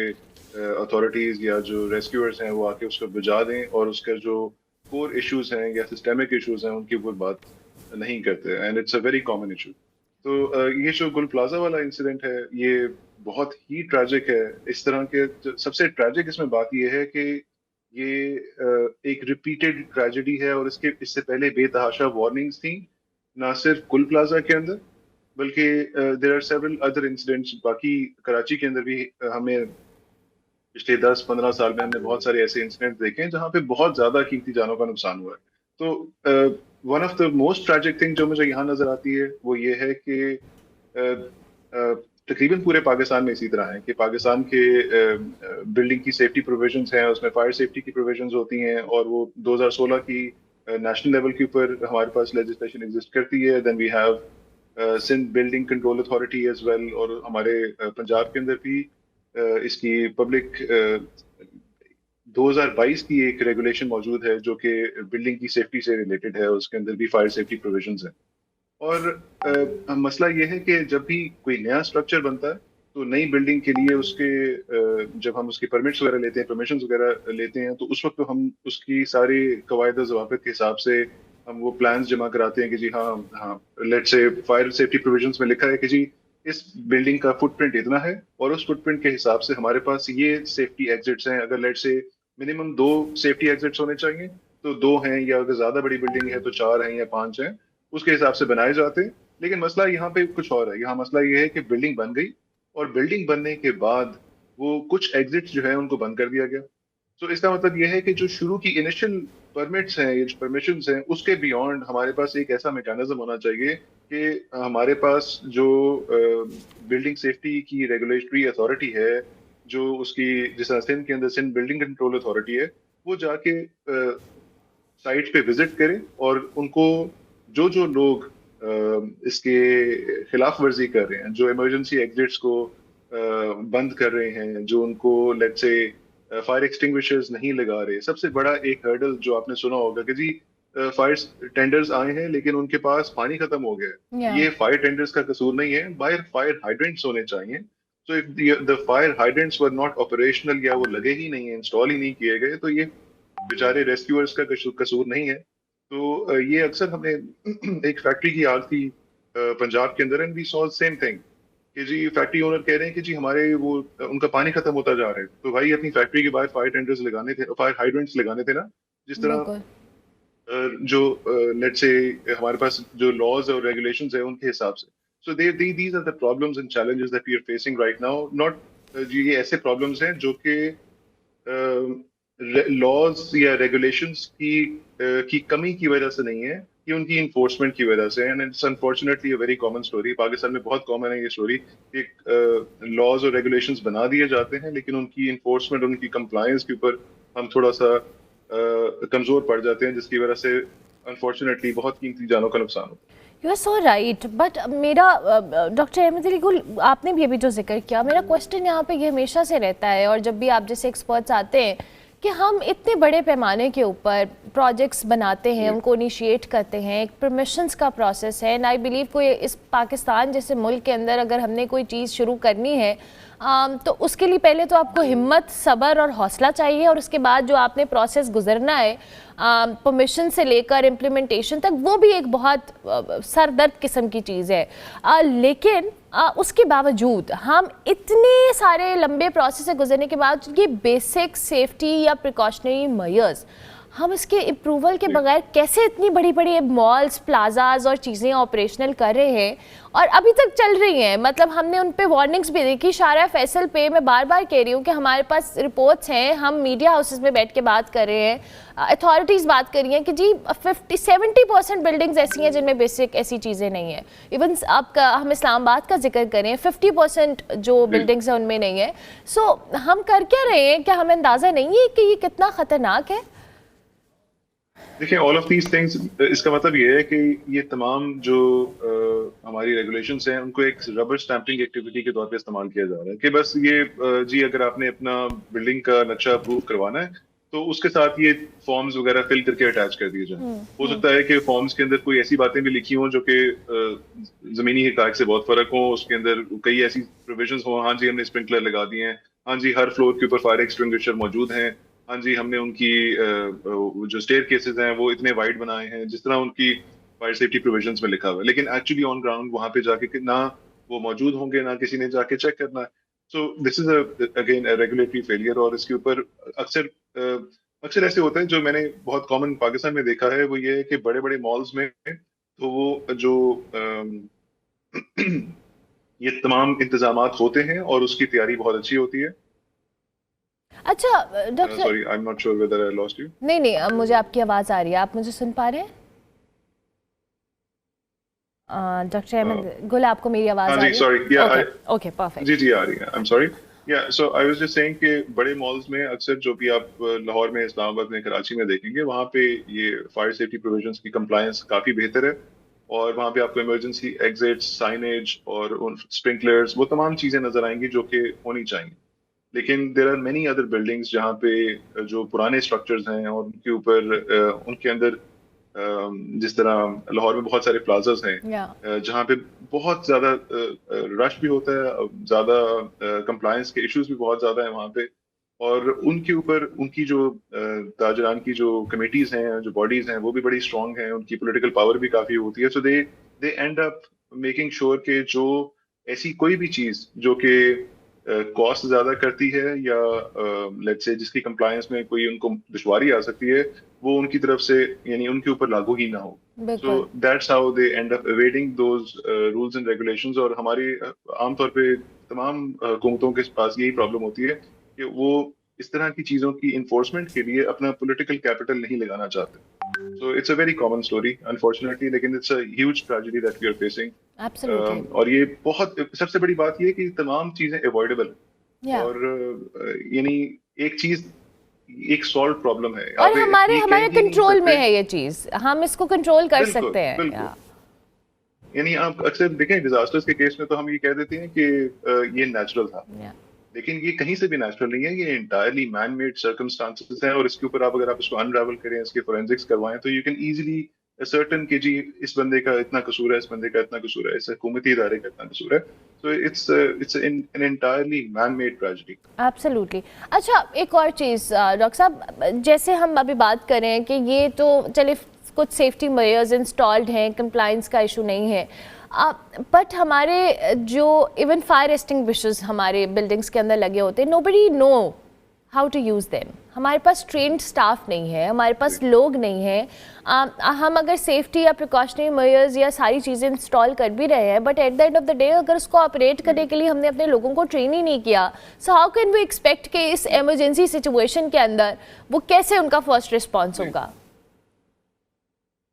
Speaker 4: अथॉरिटीज़ या जो रेस्क्यूअर्स हैं वो आके उसको बुझा दें और उसका जो कोर इश्यूज हैं या सिस्टमिक इश्यूज हैं उनकी ऊपर बात नहीं करते। And it's a very common issue. तो ये जो गुल प्लाजा वाला इंसिडेंट है ये बहुत ही ट्रैजिक है। इस तरह के सबसे ट्रैजिक इसमें बात ये है कि ये एक रिपीटेड ट्रेजेडी है और इससे पहले बेतहाशा वार्निंग्स थी, ना सिर्फ गुल प्लाजा के अंदर बल्कि there are several other incidents. बाकी कराची के अंदर भी हमें पिछले 10-15 साल में हमने बहुत सारे ऐसे इंसिडेंट देखे हैं जहाँ पे बहुत ज्यादा कीमती जानों का नुकसान हुआ है। तो one of the most tragic thing जो मुझे यहाँ नजर आती है वो ये है कि तकरीबन पूरे पाकिस्तान में इसी तरह है कि पाकिस्तान के बिल्डिंग की सेफ्टी प्रोविजंस हैं, उसमें फायर सेफ्टी की प्रोविजंस होती हैं और वो 2016 की नेशनल लेवल के ऊपर हमारे पास लेजिस्लेशन एग्जिस्ट करती है। Then we have Sindh building control authority as well, और हमारे पंजाब के अंदर भी इसकी पब्लिक 2022 की एक रेगुलेशन मौजूद है जो कि बिल्डिंग की सेफ्टी से रिलेटेड है, उसके अंदर भी फायर सेफ्टी प्रोविजंस हैं। और मसला ये है कि जब भी कोई नया स्ट्रक्चर बनता है तो नई बिल्डिंग के लिए उसके जब हम उसके परमिट्स वगैरह लेते हैं, परमिशंस वगैरह लेते हैं, तो उस वक्त तो हम उसकी सारी कवायद ज़वाबित के हिसाब से हम वो प्लान्स जमा कराते हैं कि जी हाँ let's say fire safety provisions में लिखा है कि जी इस बिल्डिंग का फुटप्रिंट इतना है और उस फुटप्रिंट के हिसाब से हमारे पास ये सेफ्टी एग्जिट्स हैं। अगर let's say minimum 2 safety exits होने चाहिए तो 2 हैं, या अगर ज्यादा बड़ी बिल्डिंग है तो 4 हैं या 5 हैं, उसके हिसाब से बनाए जाते हैं। लेकिन मसला यहाँ पे कुछ और है। यहाँ मसला ये है कि बिल्डिंग बन गई और बिल्डिंग बनने के बाद वो कुछ एग्जिट्स जो है उनको बंद कर दिया गया। तो इसका मतलब ये है कि जो शुरू की इनिशियल परमिट्स हैं, ये जो परमिशंस हैं, उसके बियॉन्ड हमारे पास एक ऐसा मैकेनिज्म होना चाहिए कि हमारे पास जो बिल्डिंग सेफ्टी की रेगुलेटरी अथॉरिटी है, जो उसकी जिस सिंध के अंदर सिंध बिल्डिंग कंट्रोल अथॉरिटी है, वो जाके साइट पे विजिट करें और उनको जो जो लोग इसके खिलाफ वर्जी कर रहे हैं, जो इमरजेंसी एग्जिट्स को बंद कर रहे हैं, जो उनको लेट्स से फायर एक्सटिंग्विशर्स नहीं लगा रहे। सबसे बड़ा एक हर्डल जो आपने सुना होगा कि जी फायर टेंडर्स आए हैं लेकिन उनके पास पानी खत्म हो गया है। ये फायर टेंडर्स का कसूर नहीं है, बाहर फायर हाइड्रेंट्स होने चाहिए। So if the fire hydrants were not operational या वो लगे ही नहीं है, इंस्टॉल ही नहीं किए गए, तो ये बेचारे रेस्क्यूअर्स का कसूर नहीं है। तो ये अक्सर हमने एक फैक्ट्री की आग थी पंजाब के अंदर, and we saw same thing कि जी फैक्ट्री ओनर कह रहे हैं कि जी हमारे वो उनका पानी खत्म होता जा रहा है। तो भाई अपनी फैक्ट्री के बाहर फायर टेंडर्स लगाने थे, फायर हाइड्रेंट्स लगाने थे ना, जिस तरह जो लेट्स से हमारे पास जो लॉज और रेगुलेशंस है उनके हिसाब से। So these are the problems and challenges that we are facing right now. Not ये ऐसे प्रॉब्लम्स हैं जो कि लॉज या रेगुलेशंस की कमी की वजह से नहीं है, कि उनकी इन्फोर्समेंट की वजह से। And it's unfortunately a very common story. Pakistan में बहुत कॉमन है ये स्टोरी कि लॉज और रेगुलेशंस बना दिए जाते हैं लेकिन उनकी इन्फोर्समेंट, उनकी कंप्लायंस के ऊपर हम थोड़ा सा कमजोर पड़ जाते हैं, जिसकी वजह से अनफॉर्चुनेटली बहुत कीमती जानों का नुकसान होता है।
Speaker 1: You are so right, but मेरा डॉक्टर अहमद अली गुल, आपने भी अभी जो जिक्र किया, मेरा क्वेश्चन यहाँ पे ये हमेशा से रहता है, और जब भी आप जैसे एक्सपर्ट्स आते हैं, कि हम इतने बड़े पैमाने के ऊपर प्रोजेक्ट्स बनाते हैं, उनको इनिशिएट करते हैं, एक परमिशंस का प्रोसेस है, एंड आई बिलीव कोई इस पाकिस्तान जैसे मुल्क के अंदर अगर हमने कोई चीज़ शुरू करनी है तो उसके लिए पहले तो आपको हिम्मत, सब्र और हौसला चाहिए, और उसके बाद जो आपने प्रोसेस गुजरना है परमिशन से लेकर इम्प्लीमेंटेशन तक, वो भी एक बहुत सरदर्द किस्म की चीज़ है। लेकिन उसके बावजूद हम इतने सारे लंबे प्रोसेस से गुजरने के बाद ये बेसिक सेफ्टी या प्रिकॉशनरी मेजर्स हम इसके अप्रूवल के बगैर कैसे इतनी बड़ी बड़ी मॉल्स, प्लाजाज और चीज़ें ऑपरेशनल कर रहे हैं और अभी तक चल रही हैं। मतलब हमने उन पे वार्निंग्स भी देखी। शारा फैसल पे मैं बार बार कह रही हूँ कि हमारे पास रिपोर्ट्स हैं, हम मीडिया हाउसेस में बैठ के बात कर रहे हैं, अथॉरिटीज़ बात कर रही हैं कि जी 50-70% बिल्डिंग्स ऐसी हैं जिनमें बेसिक ऐसी चीज़ें नहीं है। इवन आपका हम इस्लामाबाद का जिक्र करें, 50% जो बिल्डिंग्स हैं उनमें नहीं है। सो हम कर क्या रहे हैं? क्या हमें अंदाज़ा नहीं है कि ये कितना ख़तरनाक है?
Speaker 4: देखिए, ऑल ऑफ दीज थिंग्स, इसका मतलब ये है कि ये तमाम जो हमारी रेगुलेशंस हैं उनको एक रबर स्टैंपिंग एक्टिविटी के तौर पे इस्तेमाल किया जा रहा है कि बस ये जी अगर आपने अपना बिल्डिंग का नक्शा अप्रूव करवाना है तो उसके साथ ये फॉर्म्स वगैरह फिल करके अटैच कर दिए जाए। हो सकता है कि फॉर्म्स के अंदर कोई ऐसी बातें भी लिखी हों जो कि जमीनी हकायक से बहुत फर्क हो, उसके अंदर कई ऐसी प्रोविजंस हो, हाँ जी हमने स्प्रिंकलर लगा दिए हैं, हाँ जी हर फ्लोर के ऊपर फायर एक्सटिंग्विशर मौजूद हैं, हाँ जी हमने उनकी जो स्टेयर केसेस हैं वो इतने वाइड बनाए हैं जिस तरह उनकी फायर सेफ्टी प्रोविजंस में लिखा हुआ है, लेकिन एक्चुअली ऑन ग्राउंड वहां पे जाके ना वो मौजूद होंगे, ना किसी ने जाके चेक करना है। So this is again regulatory failure. और इसके ऊपर अक्सर ऐसे होता है, जो मैंने बहुत कॉमन पाकिस्तान में देखा है, वो ये है कि बड़े बड़े मॉल्स में तो वो जो ये तमाम इंतजामात होते हैं और उसकी तैयारी बहुत अच्छी होती है।
Speaker 1: अच्छा doctor,
Speaker 4: sorry I am not sure whether I lost you.
Speaker 1: नहीं अब मुझे आपकी आवाज़ आ रही है, आप मुझे सुन पा रहे हैं? डॉक्टर अहमद गुल, आपको मेरी आवाज़ आ रही है?
Speaker 4: Sorry,
Speaker 1: okay perfect.
Speaker 4: जी आ रही है, I am sorry. So I was just saying कि बड़े मॉल्स में अक्सर जो भी आप लाहौर में, इस्लामाबाद में, कराची में देखेंगे, वहाँ पे ये फायर सेफ्टी प्रोविजंस की कंप्लायंस काफ़ी बेहतर है और वहाँ पे आपको इमरजेंसी एग्जिट्स, साइनेज और उन स्प्रिंकलर्स, वो तमाम चीज़ें नजर आएंगी जो कि होनी चाहिए। लेकिन there are many other buildings जहाँ पे जो पुराने स्ट्रक्चर्स हैं और उनके ऊपर उनके अंदर जिस तरह लाहौर में बहुत सारे प्लाजास हैं जहाँ पे बहुत ज्यादा रश भी होता है, ज्यादा कंप्लायंस के इश्यूज भी बहुत ज्यादा है वहाँ पे, और उनके ऊपर उनकी जो ताजरान की जो कमेटीज हैं, जो बॉडीज हैं, वो भी बड़ी स्ट्रांग हैं, उनकी पॉलिटिकल पावर भी काफी होती है। सो दे एंड अप मेकिंग श्योर कि जो ऐसी कोई भी चीज जो कि कॉस्ट ज्यादा करती है या लेट्स से जिसकी कंप्लायंस में कोई उनको दुश्वारी आ सकती है, वो उनकी तरफ से यानी उनके ऊपर लागू ही ना हो। So that's how they end up avoiding those rules and regulations. और हमारी आमतौर पे तमाम हुकूमतों के पास यही प्रॉब्लम होती है कि वो इस तरह की चीजों की इन्फोर्समेंट के लिए अपना पॉलिटिकल कैपिटल नहीं लगाना चाहते। So it's a very common story, unfortunately, लेकिन it's a huge tragedy that we are facing.
Speaker 1: Absolutely.
Speaker 4: और ये बहुत सबसे बड़ी बात ये है कि तमाम चीजें अवॉइडेबल हैं और यानी एक चीज एक सॉल्व प्रॉब्लम है
Speaker 1: और हमारे कंट्रोल में है ये चीज, हम इसको कंट्रोल कर सकते हैं।
Speaker 4: यानी आप अक्सर देखें डिजास्टर्स के केस में तो हम ये कह देते हैं कि ये नेचुरल था, लेकिन ये कहीं से भी नेचुरल नहीं है, ये इंटायरली मैन मेड सर्कमस्टांसेस हैं। और इसके ऊपर आप अगर आप इसको अनरावल करें, इसके फोरेंसिक्स करवाएं, तो यू कैन इजीली सर्टेन कि जी इस बंदे का इतना कसूर है, इस बंदे का इतना कसूर है, इस हुकूमती इदारे का इतना कसूर है। So it's an entirely man made tragedy.
Speaker 1: Absolutely. अच्छा, एक और चीज़ डॉक्टर साहब, जैसे हम अभी बात करें कि ये तो चले कुछ सेफ्टी मेजर्स इंस्टॉल्ड हैं, कंप्लायंस का इशू नहीं है, बट हमारे जो इवन फायर एक्सटिंग्विशर्स हमारे बिल्डिंग्स के अंदर लगे होते हैं, nobody know how to use them. हमारे पास ट्रेंड स्टाफ नहीं है, हमारे पास लोग नहीं हैं। हम अगर सेफ्टी या प्रिकॉशनरी मेजर्स या सारी चीज़ें इंस्टॉल कर भी रहे हैं, but at the end of the day अगर उसको ऑपरेट करने के लिए हमने अपने लोगों को ट्रेन ही नहीं किया, so how can we expect कि इस एमरजेंसी सिचुएशन के अंदर वो कैसे उनका फर्स्ट रिस्पॉन्स होगा?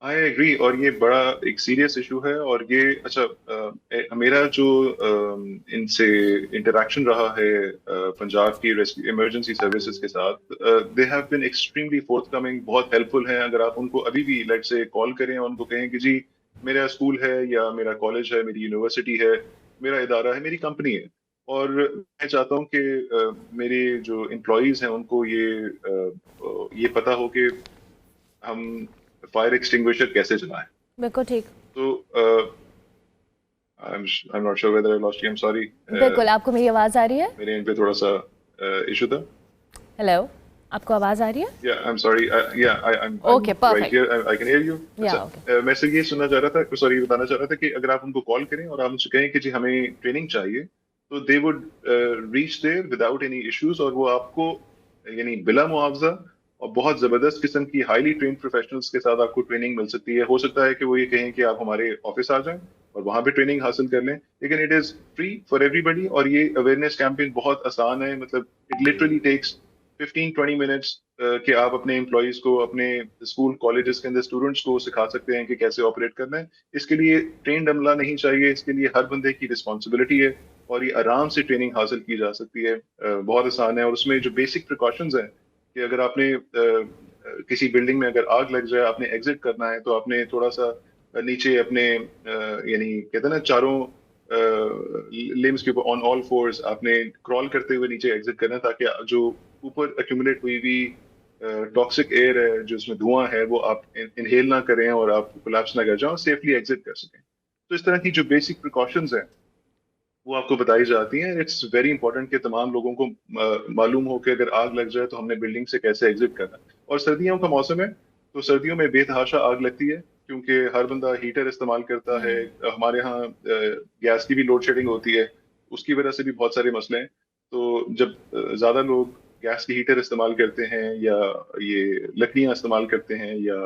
Speaker 4: आई एग्री, और ये बड़ा एक सीरियस इशू है। और ये अच्छा मेरा जो इनसे इंटरेक्शन रहा है पंजाब की इमरजेंसी सर्विसेज के साथ, they have been extremely forthcoming, बहुत हेल्पफुल हैं। अगर आप उनको अभी भी लेट्स से कॉल करें और उनको कहें कि जी मेरा स्कूल है या मेरा कॉलेज है, मेरी यूनिवर्सिटी है, मेरा इदारा है, मेरी कंपनी है, और मैं चाहता हूँ कि मेरे जो एम्प्लॉयज़ हैं उनको ये पता हो कि हम फायर एक्सटिंग्विशर कैसे चलाएं।
Speaker 1: बिल्कुल ठीक।
Speaker 4: तो I'm not sure whether I lost you. I'm sorry.
Speaker 1: बिल्कुल, आपको मेरी आवाज़ आ रही है?
Speaker 4: मेरे एंड पे थोड़ा सा इशू था।
Speaker 1: हेलो, आपको आवाज़ आ रही है?
Speaker 4: Yeah, I'm sorry. I'm
Speaker 1: Okay, perfect.
Speaker 4: right here. I can hear you.
Speaker 1: Yeah,
Speaker 4: अच्छा,
Speaker 1: okay.
Speaker 4: मैं सिर्फ ये सुनना चाह रहा था, सॉरी बताना चाह रहा था कि अगर आप उनको कॉल करें और आप उनसे कहें कि जी हमें ट्रेनिंग चाहिए, तो they would reach there without any issues, और वो आपको यानी बिला मुआवजा और बहुत जबरदस्त किस्म की हाईली ट्रेन्ड प्रोफेशनल्स के साथ आपको ट्रेनिंग मिल सकती है। हो सकता है कि वो ये कहें कि आप हमारे ऑफिस आ जाएं और वहां पे ट्रेनिंग हासिल कर लें, लेकिन it is free for everybody, और ये अवेयरनेस कैंपेन बहुत आसान है। मतलब इट लिटरली टेक्स 15-20 मिनट्स कि आप अपने एम्प्लॉयज को, अपने स्कूल कॉलेजेस के अंदर स्टूडेंट्स को सिखा सकते हैं कि कैसे ऑपरेट करना है। इसके लिए ट्रेंड अमला नहीं चाहिए, इसके लिए हर बंदे की रिस्पॉन्सिबिलिटी है, और ये आराम से ट्रेनिंग हासिल की जा सकती है। बहुत आसान है, और उसमें जो बेसिक प्रिकॉशंस हैं कि अगर आपने किसी बिल्डिंग में अगर आग लग जाए, आपने एग्जिट करना है, तो आपने थोड़ा सा नीचे अपने यानी कहते हैं ना चारों लिम्स के ऊपर ऑन ऑल फोर्स आपने क्रॉल करते हुए नीचे एग्जिट करना है, ताकि जो ऊपर एक्यूमुलेट हुई हुई टॉक्सिक एयर है, जो इसमें धुआं है, वो आप इनहेल ना करें और आप कोलैप्स ना कर जाओ, सेफली एग्जिट कर सकें। तो इस तरह की जो बेसिक प्रिकॉशंस हैं वो आपको बताई जाती हैं। इट्स वेरी इंपॉर्टेंट कि तमाम लोगों को मालूम हो कि अगर आग लग जाए तो हमने बिल्डिंग से कैसे एग्जिट करना है। और सर्दियों का मौसम है, तो सर्दियों में बेतहाशा आग लगती है, क्योंकि हर बंदा हीटर इस्तेमाल करता है। हमारे यहाँ गैस की भी लोड शेडिंग होती है, उसकी वजह से भी बहुत सारे मसले हैं। तो जब ज़्यादा लोग गैस की हीटर इस्तेमाल करते हैं, या ये लकड़ियाँ इस्तेमाल करते हैं, या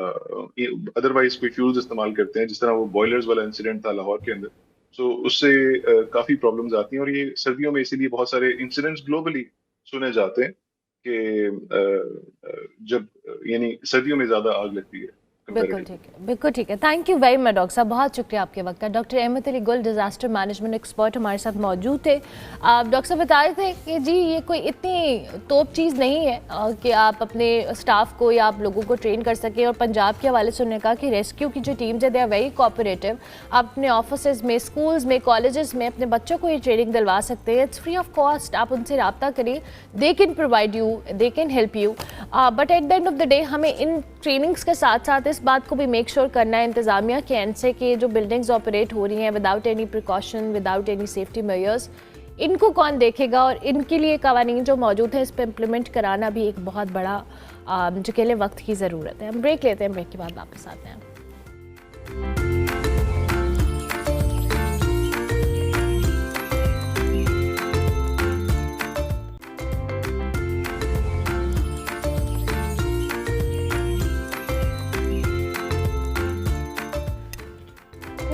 Speaker 4: अदरवाइज कोई फ्यूल्स इस्तेमाल करते हैं, जिस तरह वो बॉयलर्स वाला इंसिडेंट था लाहौर के अंदर, तो उससे काफ़ी प्रॉब्लम्स आती हैं। और ये सर्दियों में इसीलिए बहुत सारे इंसिडेंट्स ग्लोबली सुने जाते हैं कि जब यानी सर्दियों में ज़्यादा आग लगती है।
Speaker 1: बिल्कुल ठीक है, बिल्कुल ठीक है। Thank you very much doctor साहब, बहुत शुक्रिया आपके वक्त का। डॉक्टर अहमद अली गुल, डिज़ास्टर मैनेजमेंट एक्सपर्ट, हमारे साथ मौजूद थे। डॉक्टर साहब बता रहे थे कि जी ये कोई इतनी तोप चीज़ नहीं है कि आप अपने स्टाफ को या आप लोगों को ट्रेन कर सकें। और पंजाब के हवाले से उन्होंने कहा कि रेस्क्यू की जो टीम्स है दे आर वेरी कोऑपरेटिव। आप अपने ऑफिस में, स्कूल्स में, कॉलेजेस में अपने बच्चों को ये ट्रेनिंग दिलवा सकते हैं। इट्स फ्री ऑफ कॉस्ट, आप उनसे रब्ता करें, they can provide you, they can help you. But at the end of the day हमें इन ट्रेनिंग्स के साथ साथ इस बात को भी मेक श्योर करना है इंतज़ामिया के एंड से कि जो बिल्डिंग्स ऑपरेट हो रही हैं without any precaution, without any safety measures, इनको कौन देखेगा, और इनके लिए कवानीन जो मौजूद है इस पर इम्प्लीमेंट कराना भी एक बहुत बड़ा जो कह लें वक्त की ज़रूरत है। हम ब्रेक लेते हैं, ब्रेक के बाद वापस आते हैं।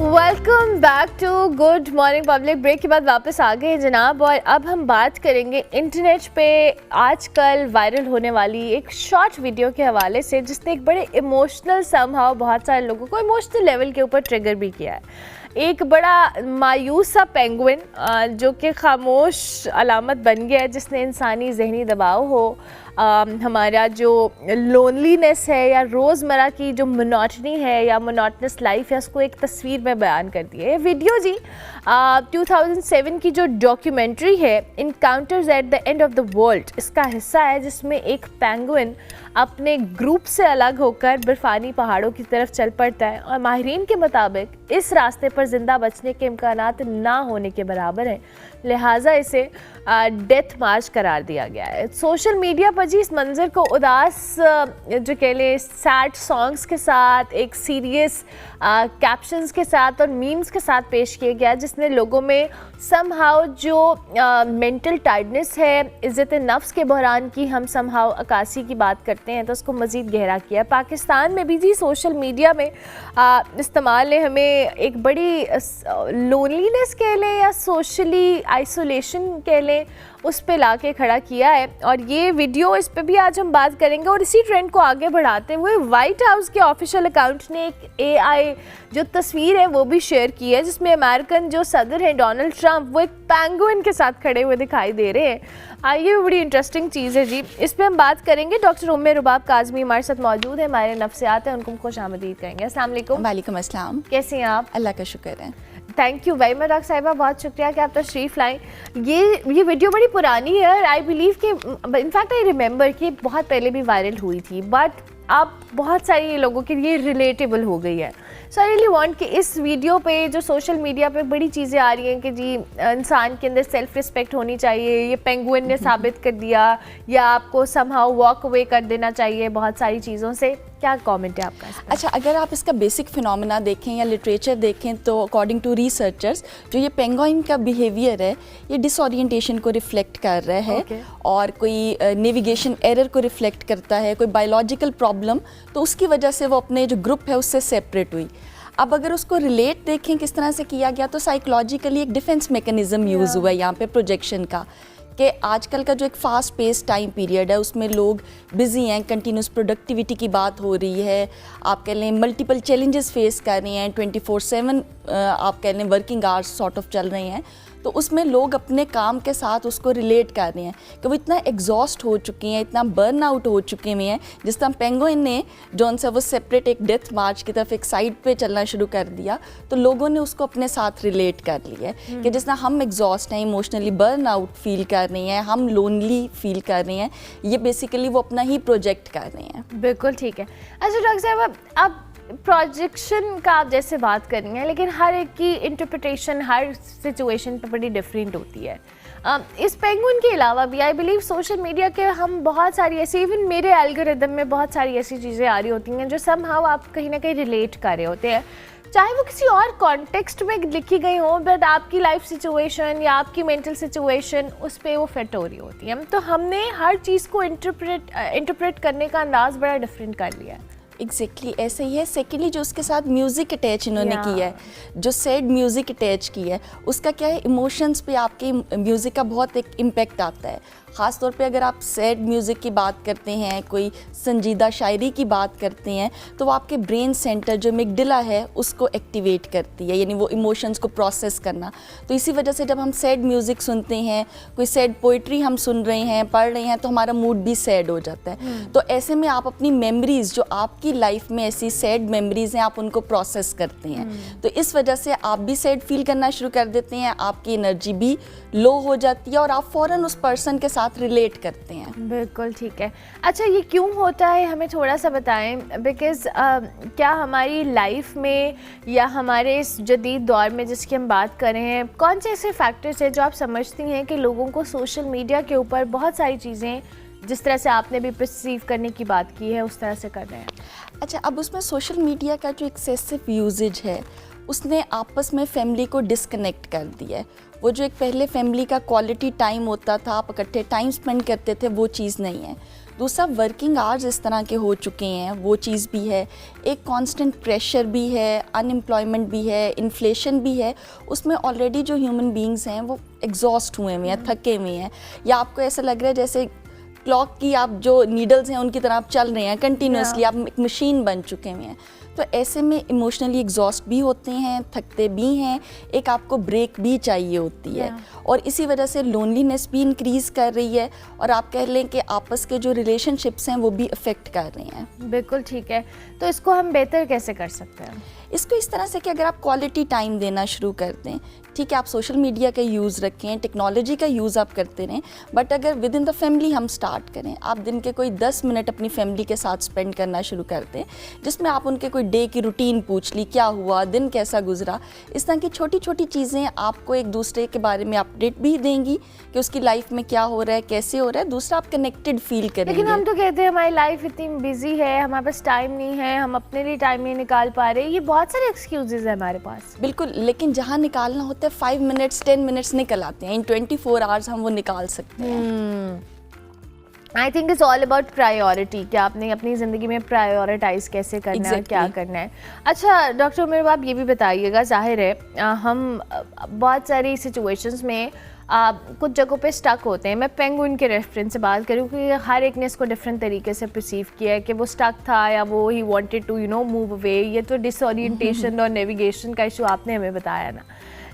Speaker 1: Welcome back to Good Morning Public. Break के बाद वापस आ गए हैं जनाब, और अब हम बात करेंगे इंटरनेट पे आजकल वायरल होने वाली एक शॉर्ट वीडियो के हवाले से, जिसने एक बड़े इमोशनल समहाउ बहुत सारे लोगों को इमोशनल लेवल के ऊपर ट्रिगर भी किया है। एक बड़ा मायूस सा पेंगुइन जो कि खामोश अलामत बन गया है, जिसने इंसानी जहनी दबाव हो, हमारा जो लोनलीनेस है या रोज़मर्रा की जो मोनोटनी है या मोनोटनस लाइफ है, उसको एक तस्वीर में बयान कर दिया है। वीडियो जी 2007 की जो डॉक्यूमेंट्री है encounters eight the end of the world, इसका हिस्सा है, जिसमें एक पेंगुइन अपने ग्रुप से अलग होकर बर्फानी पहाड़ों की तरफ चल पड़ता है, और माहिरीन के मुताबिक इस रास्ते पर ज़िंदा बचने के इम्कानात ना होने के बराबर हैं, लिहाजा इसे डेथ मार्च करार दिया गया है। सोशल मीडिया पर जी इस मंज़र को उदास जो कह लें सैड सॉन्ग्स के साथ, एक सीरियस कैप्शंस के साथ और मीम्स के साथ पेश किया गया, जिसने लोगों में समहाउ जो मेंटल टायर्डनेस है, इज़्ज़त नफ्स के बहरान की हम समहाउ अकासी की बात करते हैं, तो उसको मज़ीद गहरा किया। पाकिस्तान में भी जी सोशल मीडिया में इस्तेमाल ने हमें एक बड़ी लोनलीनेस कह लें या सोशली आइसोलेशन कह लें उस पे लाके खड़ा किया है। और ये वीडियो, इस पे भी आज हम बात करेंगे। और इसी ट्रेंड को आगे बढ़ाते हुए वाइट हाउस के ऑफिशियल अकाउंट ने एक AI जो तस्वीर है वो भी शेयर की है, जिसमें अमेरिकन जो सदर हैं डोनाल्ड ट्रंप, वो एक पेंगुइन के साथ खड़े हुए दिखाई दे रहे हैं। ये भी बड़ी इंटरेस्टिंग चीज़ है जी, इस पर हम बात करेंगे। डॉक्टर उम्मे रुबाब काज़मी हमारे साथ मौजूद है, हमारे नफ्सियात हैं, उनको खुशामदीद कहेंगे। अस्सलाम वालेकुम।
Speaker 5: वालेकुम अस्सलाम।
Speaker 1: कैसे हैं आप?
Speaker 5: अल्लाह का शुक्र है।
Speaker 1: Thank you very much doctor साहिबा, बहुत शुक्रिया कि आप तशरीफ़ लाएँ। ये वीडियो बड़ी पुरानी है और आई बिलीव कि इनफैक्ट आई रिमेंबर कि बहुत पहले भी वायरल हुई थी, बट अब बहुत सारी लोगों के लिए रिलेटेबल हो गई है। सो आई रियली वांट कि इस वीडियो पे जो सोशल मीडिया पे बड़ी चीज़ें आ रही हैं कि जी इंसान के अंदर सेल्फ रिस्पेक्ट होनी चाहिए, ये पेंगुइन ने साबित कर दिया, या आपको समहाउ वॉक अवे कर देना चाहिए बहुत सारी चीज़ों से, क्या कमेंट है आपका?
Speaker 5: अच्छा, अगर आप इसका बेसिक फिनोमेना देखें या लिटरेचर देखें तो अकॉर्डिंग टू रिसर्चर्स जो ये पेंगुइन का बिहेवियर है ये डिसओरिएंटेशन को रिफ्लेक्ट कर रहा है। और कोई नेविगेशन एरर को रिफ्लेक्ट करता है, कोई बायोलॉजिकल प्रॉब्लम, तो उसकी वजह से वो अपने जो ग्रुप है उससे सेपरेट हुई। अब अगर उसको रिलेट देखें किस तरह से किया गया, तो साइकोलॉजिकली एक डिफेंस मैकेनिज्म यूज़ हुआ है यहाँ पे प्रोजेक्शन का, कि आजकल का जो एक फास्ट पेस टाइम पीरियड है उसमें लोग बिजी हैं, कंटिन्यूस प्रोडक्टिविटी की बात हो रही है, आप कह लें मल्टीपल चैलेंजेस फेस कर रहे हैं, 24/7 आप कह लें वर्किंग आवर्स सॉर्ट ऑफ चल रहे हैं, तो उसमें लोग अपने काम के साथ उसको रिलेट कर रहे हैं कि वो इतना एग्जॉस्ट हो चुके हैं, इतना बर्न आउट हो चुके हुए हैं। जिस तरह पेंगुइन ने जौन सा वो सेपरेट एक डेथ मार्च की तरफ एक साइड पे चलना शुरू कर दिया, तो लोगों ने उसको अपने साथ रिलेट कर लिया है कि जिस तरह हम एग्जॉस्ट हैं, इमोशनली बर्न आउट फील कर रहे हैं, हम लोनली फील कर रहे हैं, ये बेसिकली वो अपना ही प्रोजेक्ट कर रहे हैं।
Speaker 1: बिल्कुल ठीक है। अच्छा डॉक्टर साहब, अब प्रोजेक्शन का आप जैसे बात कर रही हैं, लेकिन हर एक की इंटरप्रिटेशन हर सिचुएशन पे बड़ी डिफरेंट होती है। इस पेंगुइन के अलावा भी आई बिलीव सोशल मीडिया के हम बहुत सारी ऐसी, इवन मेरे एल्गोरिदम में बहुत सारी ऐसी चीज़ें आ रही होती हैं जो समहाउ आप कहीं ना कहीं रिलेट कर रहे होते हैं, चाहे वो किसी और कॉन्टेक्स्ट में लिखी गई हो, बट आपकी लाइफ सिचुएशन या आपकी मेंटल सिचुएशन उस पर वो फिट हो रही होती है। तो हमने हर चीज़ को इंटरप्रेट करने का अंदाज़ बड़ा डिफरेंट कर लिया है।
Speaker 5: एग्जैक्टली ऐसे ही है। सेकेंडली जो उसके साथ म्यूज़िक अटैच इन्होंने किया है, जो सैड म्यूज़िक अटैच की है, उसका क्या है, इमोशंस पे आपके म्यूज़िक का बहुत एक इम्पैक्ट आता है। ख़ास तौर पे अगर आप सैड म्यूज़िक की बात करते हैं, कोई संजीदा शायरी की बात करते हैं, तो वो आपके ब्रेन सेंटर जो मिगडिला है उसको एक्टिवेट करती है, यानी वो इमोशंस को प्रोसेस करना। तो इसी वजह से जब हम सैड म्यूज़िक सुनते हैं, कोई सैड पोइट्री हम सुन रहे हैं, पढ़ रहे हैं, तो हमारा मूड भी सैड हो जाता है। तो ऐसे में आप अपनी मेमोरीज़ जो आपकी लाइफ में ऐसी सैड मेमोरीज़ हैं, आप उनको प्रोसेस करते हैं। तो इस वजह से आप भी सैड फील करना शुरू कर देते हैं, आपकी एनर्जी भी लो हो जाती है और आप फ़ौरन उस पर्सन के साथ रिलेट करते हैं।
Speaker 1: बिल्कुल ठीक है। अच्छा, ये क्यों होता है, हमें थोड़ा सा बताएं, बिकॉज़ क्या हमारी लाइफ में या हमारे इस जदीद दौर में जिसकी हम बात कर रहे हैं, कौन से ऐसे फैक्टर्स हैं जो आप समझती हैं कि लोगों को सोशल मीडिया के ऊपर बहुत सारी चीज़ें जिस तरह से आपने भी परसीव करने की बात की है उस तरह से कर रहे हैं?
Speaker 5: अच्छा, अब उसमें सोशल मीडिया का जो एक्सेसिव यूजेज है उसने आपस में फैमिली को डिस्कनेक्ट कर दिया है। वो जो एक पहले फैमिली का क्वालिटी टाइम होता था, आप इकट्ठे टाइम स्पेंड करते थे, वो चीज़ नहीं है। दूसरा, वर्किंग आवर्स इस तरह के हो चुके हैं, वो चीज़ भी है। एक कांस्टेंट प्रेशर भी है, अनएम्प्लॉयमेंट भी है, इन्फ्लेशन भी है। उसमें ऑलरेडी जो ह्यूमन बीइंग्स हैं वो एग्जॉस्ट हुए हैं, थके हुए हैं, या आपको ऐसा लग रहा है जैसे क्लॉक की आप जो नीडल्स हैं उनकी तरह आप चल रहे हैं कंटिन्यूसली, आप एक मशीन बन चुके हुए हैं। तो ऐसे में इमोशनली एग्जॉस्ट भी होते हैं, थकते भी हैं, एक आपको ब्रेक भी चाहिए होती है। और इसी वजह से लोनलीनेस भी इंक्रीज़ कर रही है, और आप कह लें कि आपस के जो रिलेशनशिप्स हैं वो भी अफेक्ट कर रहे हैं।
Speaker 1: बिल्कुल ठीक है। तो इसको हम बेहतर कैसे कर सकते हैं?
Speaker 5: इसको इस तरह से कि अगर आप क्वालिटी टाइम देना शुरू कर दें, ठीक है, आप सोशल मीडिया का यूज़ रखें, टेक्नोलॉजी का यूज़ आप करते रहें, बट अगर विद इन द फैमिली हम स्टार्ट करें, आप दिन के कोई 10 मिनट अपनी फैमिली के साथ स्पेंड करना शुरू कर दें, जिसमें आप उनके कोई डे की रूटीन पूछ ली, क्या हुआ, दिन कैसा गुजरा। इस तरह की छोटी छोटी चीज़ें आपको एक दूसरे के बारे में अपडेट भी देंगी कि उसकी लाइफ में क्या हो रहा है, कैसे हो रहा है। दूसरा, आप कनेक्टेड फील करेंगे।
Speaker 1: लेकिन हम तो कहते हैं हमारी लाइफ इतनी बिजी है, हमारे पास टाइम नहीं है, हम अपने लिए टाइम नहीं निकाल पा रहे, ये बहुत सारे एक्सक्यूजेज है हमारे पास।
Speaker 5: बिल्कुल, लेकिन जहाँ निकालना होता है 5 मिनट्स 10 मिनट्स निकल आते हैं, इन 24 आवर्स हम वो निकाल सकते हैं।
Speaker 1: I think it's all about priority, कि आपने अपनी ज़िंदगी में प्रायोरिटाइज कैसे करना है, क्या करना है। अच्छा डॉक्टर उमर, आप ये भी बताइएगा, जाहिर है हम बहुत सारी सिचुएशंस में कुछ जगहों पे स्टक होते हैं। मैं पेंगुइन के रेफरेंस से बात करूँ कि हर एक ने इसको डिफरेंट तरीके से परसीव किया है कि वो स्टक था या वो he wanted to move away. ये तो डिसओरिएंटेशन और नेविगेशन का इशू आपने हमें बताया ना,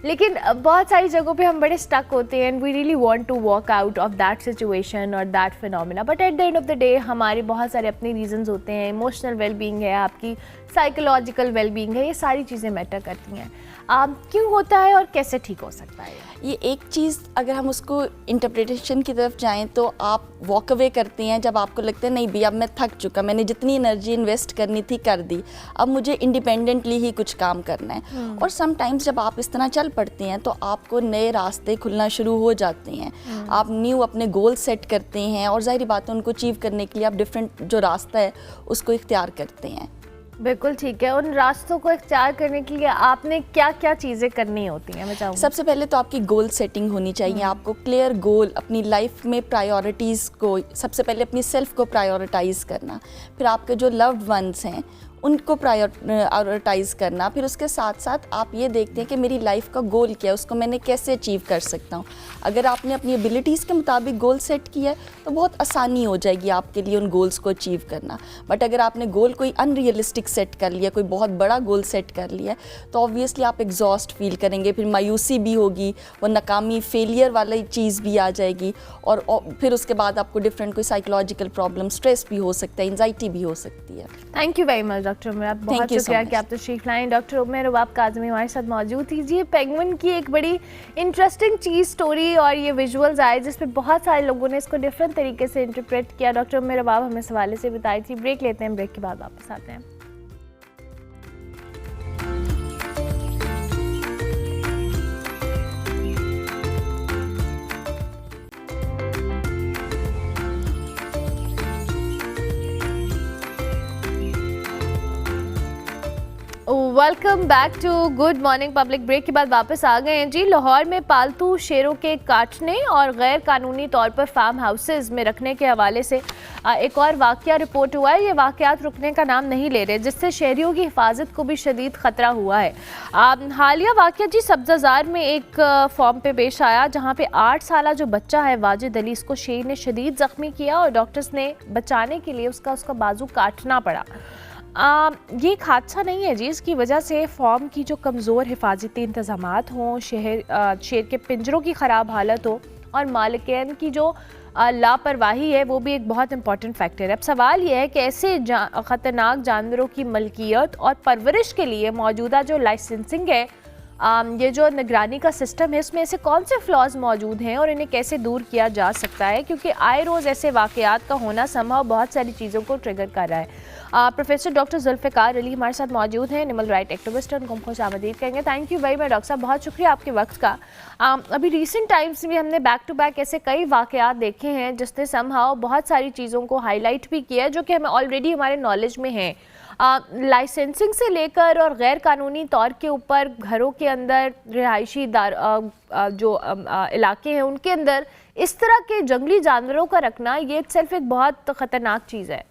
Speaker 1: लेकिन बहुत सारी जगहों पे हम बड़े स्टक होते हैं and we really want to walk out of that situation और that phenomena, but at the end of the day हमारे बहुत सारे अपने रीजंस होते हैं। इमोशनल वेलबींग है, आपकी साइकोलॉजिकल वेलबींग है, ये सारी चीज़ें मैटर करती हैं। क्यों होता है और कैसे ठीक हो सकता है?
Speaker 5: ये एक चीज़ अगर हम उसको इंटरप्रिटेशन की तरफ जाएं तो आप वॉक अवे करते हैं जब आपको लगता है नहीं भैया अब मैं थक चुका, मैंने जितनी एनर्जी इन्वेस्ट करनी थी कर दी, अब मुझे इंडिपेंडेंटली ही कुछ काम करना है। और समटाइम्स जब आप इस तरह चल पड़ते हैं तो आपको नए रास्ते खुलना शुरू हो जाते हैं, आप न्यू अपने गोल सेट करते हैं और ज़ाहिर बात है उनको अचीव करने के लिए आप डिफरेंट जो रास्ता है उसको इख्तियार करते हैं।
Speaker 1: बिल्कुल ठीक है। उन रास्तों को इख्तियार करने के लिए आपने क्या क्या चीज़ें करनी होती हैं, मैं चाहूँगी?
Speaker 5: सबसे पहले तो आपकी गोल सेटिंग होनी चाहिए, आपको क्लियर गोल, अपनी लाइफ में प्रायोरिटीज़ को, सबसे पहले अपनी सेल्फ को प्रायोरिटाइज़ करना, फिर आपके जो लव्ड वंस हैं उनको प्रायोरिटाइज़ करना, फिर उसके साथ साथ आप ये देखते हैं कि मेरी लाइफ का गोल क्या है, उसको मैंने कैसे अचीव कर सकता हूँ। अगर आपने अपनी एबिलिटीज़ के मुताबिक गोल सेट किया है तो बहुत आसानी हो जाएगी आपके लिए उन गोल्स को अचीव करना। बट अगर आपने गोल कोई अनरियलिस्टिक सेट कर लिया, कोई बहुत बड़ा गोल सेट कर लिया तो ऑब्वियसली आप एग्जॉस्ट फील करेंगे, फिर मायूसी भी होगी, वो नाकामी फेलियर वाली चीज़ भी आ जाएगी और फिर उसके बाद आपको डिफरेंट कोई साइकोलॉजिकल प्रॉब्लम, स्ट्रेस भी हो सकता है, एंजाइटी भी हो सकती है।
Speaker 1: Thank you very much doctor Umar, बहुत शुक्रिया कि आप तशरीफ लाएं। डॉक्टर उमर रबाब काज़मी हमारे साथ मौजूद थी जी। पेंगुइन की एक बड़ी इंटरेस्टिंग चीज़ स्टोरी और ये विजुअल्स आए जिसमें बहुत सारे लोगों ने इसको डिफरेंट तरीके से इंटरप्रेट किया। डॉक्टर उमर रबाब हमें इस हवाले से बताई थी। ब्रेक लेते हैं, ब्रेक के बाद वापस आते हैं। Welcome back to Good Morning Public. Break के बाद वापस आ गए हैं जी। लाहौर में पालतू शेरों के काटने और गैर कानूनी तौर पर फार्म हाउसेज में रखने के हवाले से एक और वाक़या रिपोर्ट हुआ है। ये वाक़यात रुकने का नाम नहीं ले रहे, जिससे शहरियों की हिफाजत को भी शदीद ख़तरा हुआ है। हालिया वाक़या जी सब्ज़ाज़ार में एक फॉर्म पे पेश आया जहाँ पे 8 साला जो बच्चा है वाजिद अली, इसको शेर ने शदीद ज़ख्मी किया और डॉक्टर्स ने बचाने के लिए उसका बाजू काटना पड़ा। ये एक हादसा नहीं है जी, इसकी वजह से फॉर्म की जो कमज़ोर हिफाजती इंतज़ामात हों, शेर के पिंजरों की ख़राब हालत हो और मालिकान की जो लापरवाही है वो भी एक बहुत इंपॉर्टेंट फैक्टर है। अब सवाल ये है कि ऐसे ख़तरनाक जानवरों की मलकियत और परवरिश के लिए मौजूदा जो लाइसेंसिंग है, ये जो निगरानी का सिस्टम है, इसमें ऐसे कौन से फ्लॉज मौजूद हैं और इन्हें कैसे दूर किया जा सकता है, क्योंकि आए रोज़ ऐसे वाक़यात का होना संभव बहुत सारी चीज़ों को ट्रिगर कर रहा है। प्रोफेसर डॉक्टर जुल्फ़िकार अली हमारे साथ मौजूद हैं, एनिमल राइट एक्टिविस्ट, उनको खुश आमदीद कहेंगे। Thank you very much doctor साहब, बहुत शुक्रिया आपके वक्त का। अभी रिसेंट टाइम्स में हमने बैक टू बैक ऐसे कई वाक़यात देखे हैं जिसने समहाउ बहुत सारी चीज़ों को हाईलाइट भी किया है जो कि हमें ऑलरेडी हमारे नॉलेज में है। लाइसेंसिंग से लेकर और गैर कानूनी तौर के ऊपर घरों के अंदर रिहायशी जो इलाके हैं उनके अंदर इस तरह के जंगली जानवरों का रखना, ये इटसेल्फ एक बहुत ख़तरनाक चीज़ है।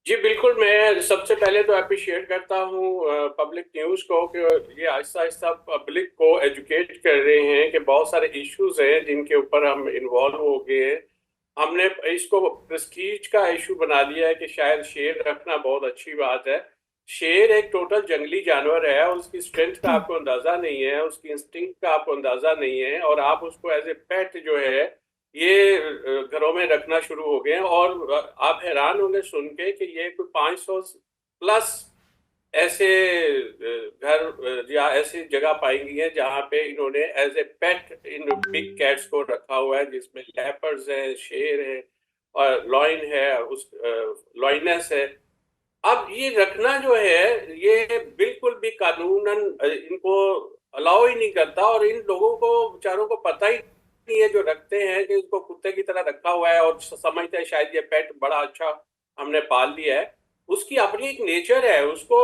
Speaker 6: जी बिल्कुल, मैं सबसे पहले तो अप्रिशिएट करता हूँ पब्लिक न्यूज़ को कि ये आहिस्ता आहिस्ता पब्लिक को एजुकेट कर रहे हैं कि बहुत सारे इश्यूज हैं जिनके ऊपर हम इन्वॉल्व हो गए हैं। हमने इसको प्रेस्टीज का इशू बना दिया है कि शायद शेर रखना बहुत अच्छी बात है। शेर एक टोटल जंगली जानवर है, उसकी स्ट्रेंथ का आपको अंदाज़ा नहीं है, उसकी इंस्टिंक्ट का आपको अंदाज़ा नहीं है और आप उसको एज ए पेट जो है ये घरों में रखना शुरू हो गए हैं। और आप हैरान होंगे सुन के कि ये कोई 500 प्लस ऐसे घर या ऐसी जगह पाई गई है जहाँ पे इन्होंने as a pet in big cats को रखा हुआ है, जिसमें लेपर्ड्स है, शेर है और लॉइन है, उस लॉइनेस है। अब ये रखना जो है ये बिल्कुल भी कानूनन इनको अलाउ ही नहीं करता और इन लोगों को बेचारों को पता ही नहीं है जो रखते हैं कि इसको कुत्ते की तरह रखा हुआ है और समझते हैं शायद ये पेट बड़ा अच्छा हमने पाल लिया है। उसकी अपनी एक नेचर है, उसको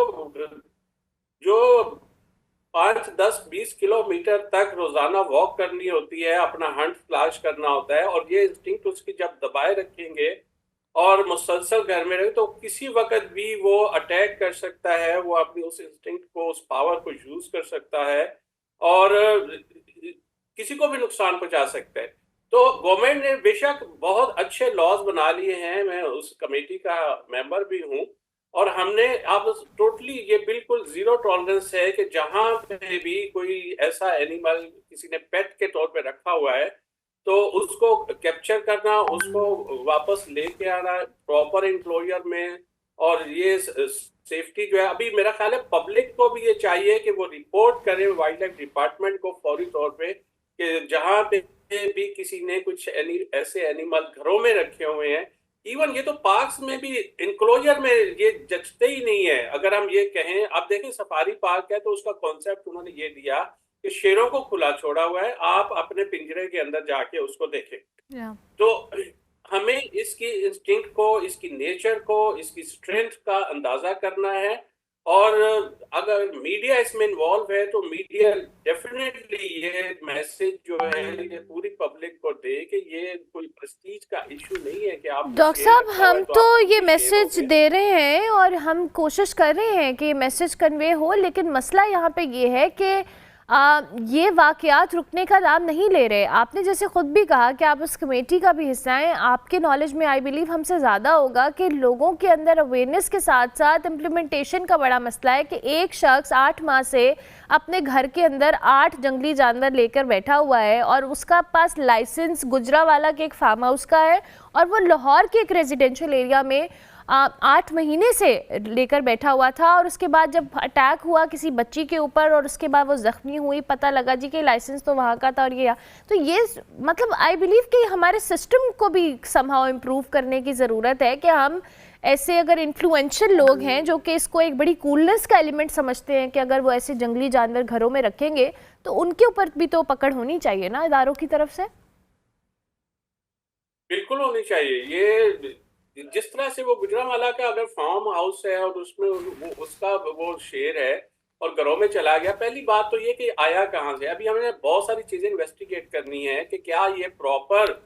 Speaker 6: जो 5, 10, 20 किलोमीटर तक रोजाना वॉक करनी होती है, अपना हंट तलाश करना होता है और ये इंस्टिंक्ट उसकी जब दबाए रखेंगे और मुसलसल घर में रहे तो किसी वक्त भी वो अटैक कर सकता है, वो अपनी उस इंस्टिंक्ट को, उस पावर को यूज कर सकता है और किसी को भी नुकसान पहुंचा सकता है। तो गवर्नमेंट ने बेशक बहुत अच्छे लॉज बना लिए हैं, मैं उस कमेटी का मेंबर भी हूं, और हमने अब टोटली ये बिल्कुल जीरो टॉलरेंस है कि जहां पे भी कोई ऐसा एनिमल किसी ने पेट के तौर पे रखा हुआ है तो उसको कैप्चर करना, उसको वापस लेके आना प्रॉपर इंक्लोजर में। और ये सेफ्टी जो है, अभी मेरा ख्याल है पब्लिक को भी ये चाहिए कि वो रिपोर्ट करे वाइल्ड लाइफ डिपार्टमेंट को फौरी तौर पे कि जहां पे भी किसी ने कुछ ऐसे एनिमल घरों में रखे हुए हैं। इवन ये तो पार्क्स में भी इंक्लोजर में ये जचते ही नहीं है। अगर हम ये कहें, आप देखें सफारी पार्क है तो उसका कॉन्सेप्ट उन्होंने ये दिया कि शेरों को खुला छोड़ा हुआ है, आप अपने पिंजरे के अंदर जाके उसको देखें। तो हमें इसकी इंस्टिंक्ट को, इसकी नेचर को, इसकी स्ट्रेंथ का अंदाजा करना है। और अगर मीडिया इसमें इन्वॉल्व है तो मीडिया डेफिनेटली ये मैसेज जो है ये पूरी पब्लिक को दे कि ये कोई प्रेस्टीज का इशू नहीं है कि आप
Speaker 1: डॉक्टर साहब, हम तो ये मैसेज दे रहे हैं और हम कोशिश कर रहे हैं कि मैसेज कन्वे हो, लेकिन मसला यहाँ पे ये है कि ये वाक़यात रुकने का नाम नहीं ले रहे। आपने जैसे ख़ुद भी कहा कि आप उस कमेटी का भी हिस्सा हैं, आपके नॉलेज में आई बिलीव हमसे ज़्यादा होगा कि लोगों के अंदर अवेयरनेस के साथ साथ इम्प्लीमेंटेशन का बड़ा मसला है कि एक शख्स 8 माह से अपने घर के अंदर 8 जंगली जानवर लेकर बैठा हुआ है और उसका पास लाइसेंस गुजरावाला के एक फार्म हाउस का है और वो लाहौर के एक रेजिडेंशियल एरिया में 8 महीने से लेकर बैठा हुआ था। और उसके बाद जब अटैक हुआ किसी बच्ची के ऊपर और उसके बाद वो ज़ख्मी हुई, पता लगा जी कि लाइसेंस तो वहाँ का था और ये, तो ये मतलब आई बिलीव कि हमारे सिस्टम को भी समहाउ इम्प्रूव करने की ज़रूरत है कि हम ऐसे अगर इन्फ्लुएंशियल लोग हैं जो कि इसको एक बड़ी कूलनेस का एलिमेंट समझते हैं कि अगर वो ऐसे जंगली जानवर घरों में रखेंगे तो उनके ऊपर भी तो पकड़ होनी चाहिए ना इदारों की तरफ से।
Speaker 6: बिल्कुल होनी चाहिए। ये जिस तरह से वो गुजरांवाला का अगर फार्म हाउस है और उसमें उसका वो शेर है और घरों में चला गया, पहली बात तो ये कि आया कहाँ से। अभी हमें बहुत सारी चीजें इन्वेस्टिगेट करनी है कि क्या ये प्रॉपर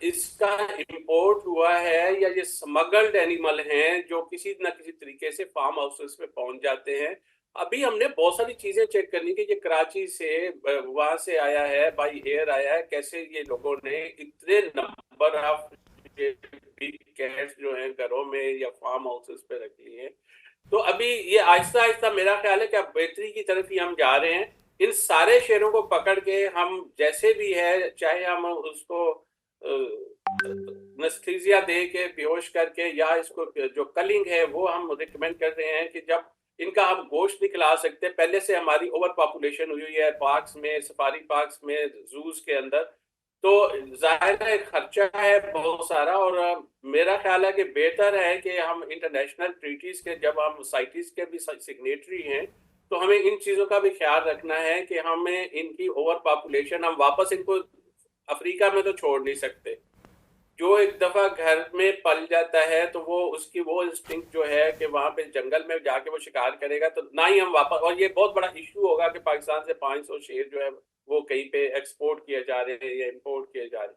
Speaker 6: इसका इंपोर्ट हुआ है या ये स्मगल्ड एनिमल हैं जो किसी न किसी तरीके से फार्म हाउसेस पे पहुंच जाते हैं। अभी हमने बहुत सारी चीजें चेक करनी कि ये कराची से वहां से आया है, बाई एयर आया है, कैसे ये लोगों ने इतने नंबर ऑफ कैट्स जो हैं घरों में या फार्म हाउसेस पे रख लिए हैं। तो अभी ये आहिस्ता आहिस्ता मेरा ख्याल है कि अब बेहतरी की तरफ ही हम जा रहे हैं। इन सारे शेरों को पकड़ के हम जैसे भी है, चाहे हम उसको एनेस्थीसिया दे के बेहोश करके या इसको जो कलिंग है वो हम रिकमेंड कर रहे हैं कि जब इनका हम गोश्त नहीं खिला सकते, पहले से हमारी ओवर पॉपुलेशन हुई है पार्क्स में, सफारी पार्क्स में, जूस के अंदर, तो जाहिर है खर्चा है बहुत सारा। और मेरा ख्याल है कि बेहतर है कि हम इंटरनेशनल ट्रीटीज के, जब हम साइटीज के भी सिग्नेटरी हैं, तो हमें इन चीज़ों का भी ख्याल रखना है कि हमें इनकी ओवर पॉपुलेशन, हम वापस इनको अफ्रीका में तो छोड़ नहीं सकते। जो एक दफ़ा घर में पल जाता है तो वो उसकी वो इंस्टिंक्ट जो है कि वहाँ पे जंगल में जाके वो शिकार करेगा, तो ना ही हम वापस, और ये बहुत बड़ा इशू होगा कि पाकिस्तान से 500 शेर जो है वो कहीं पे एक्सपोर्ट किए जा रहे हैं या इंपोर्ट किए जा रहे हैं।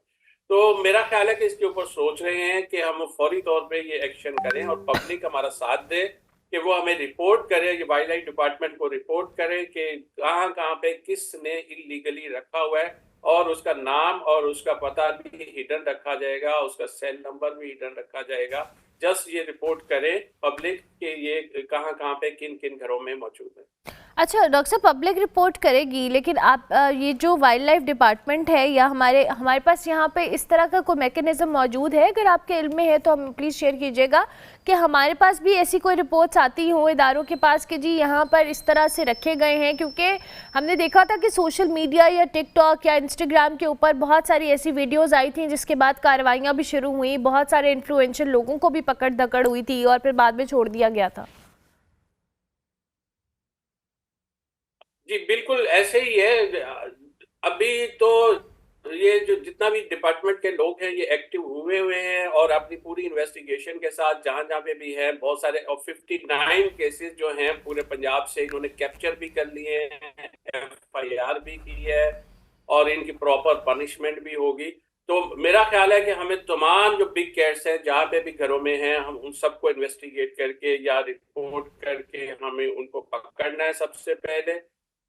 Speaker 6: तो मेरा ख्याल है कि इसके ऊपर सोच रहे हैं कि हम फौरी तौर पे ये एक्शन करें और पब्लिक हमारा साथ दे कि वो हमें रिपोर्ट करे, ये वाइल्ड लाइफ डिपार्टमेंट को रिपोर्ट करे कि कहाँ कहाँ पे किसने इलीगली रखा हुआ है, और उसका नाम और उसका पता भी हिडन रखा जाएगा, उसका सेल नंबर भी हिडन रखा जाएगा। जस्ट ये रिपोर्ट करें पब्लिक के ये कहाँ कहाँ पे किन किन घरों में मौजूद है।
Speaker 1: अच्छा डॉक्टर साहब, पब्लिक रिपोर्ट करेगी, लेकिन आप ये जो वाइल्ड लाइफ डिपार्टमेंट है या हमारे पास यहाँ पे इस तरह का कोई मैकेनिज्म मौजूद है, अगर आपके इल्म में है तो हम प्लीज़ शेयर कीजिएगा कि हमारे पास भी ऐसी कोई रिपोर्ट्स आती हों इदारों के पास कि जी यहाँ पर इस तरह से रखे गए हैं। क्योंकि हमने देखा था कि सोशल मीडिया या टिकटॉक या इंस्टाग्राम के ऊपर बहुत सारी ऐसी वीडियोज़ आई थी जिसके बाद कार्रवाइयाँ भी शुरू हुई, बहुत सारे इन्फ्लुएंशियल लोगों को भी पकड़ धकड़ हुई थी और फिर बाद में छोड़ दिया गया था।
Speaker 6: जी बिल्कुल ऐसे ही है। अभी तो ये जो जितना भी डिपार्टमेंट के लोग हैं ये एक्टिव हुए हैं और अपनी पूरी इन्वेस्टिगेशन के साथ जहाँ जहाँ पे भी है, बहुत सारे, और 59 केसेस जो हैं पूरे पंजाब से इन्होंने कैप्चर भी कर लिए हैं, FIR भी की है और इनकी प्रॉपर पनिशमेंट भी होगी। तो मेरा ख्याल है कि हमें तमाम जो बिग कैट्स हैं जहाँ पे भी घरों में हैं, हम उन सबको इन्वेस्टिगेट करके या रिपोर्ट करके हमें उनको पकड़ना है सबसे पहले।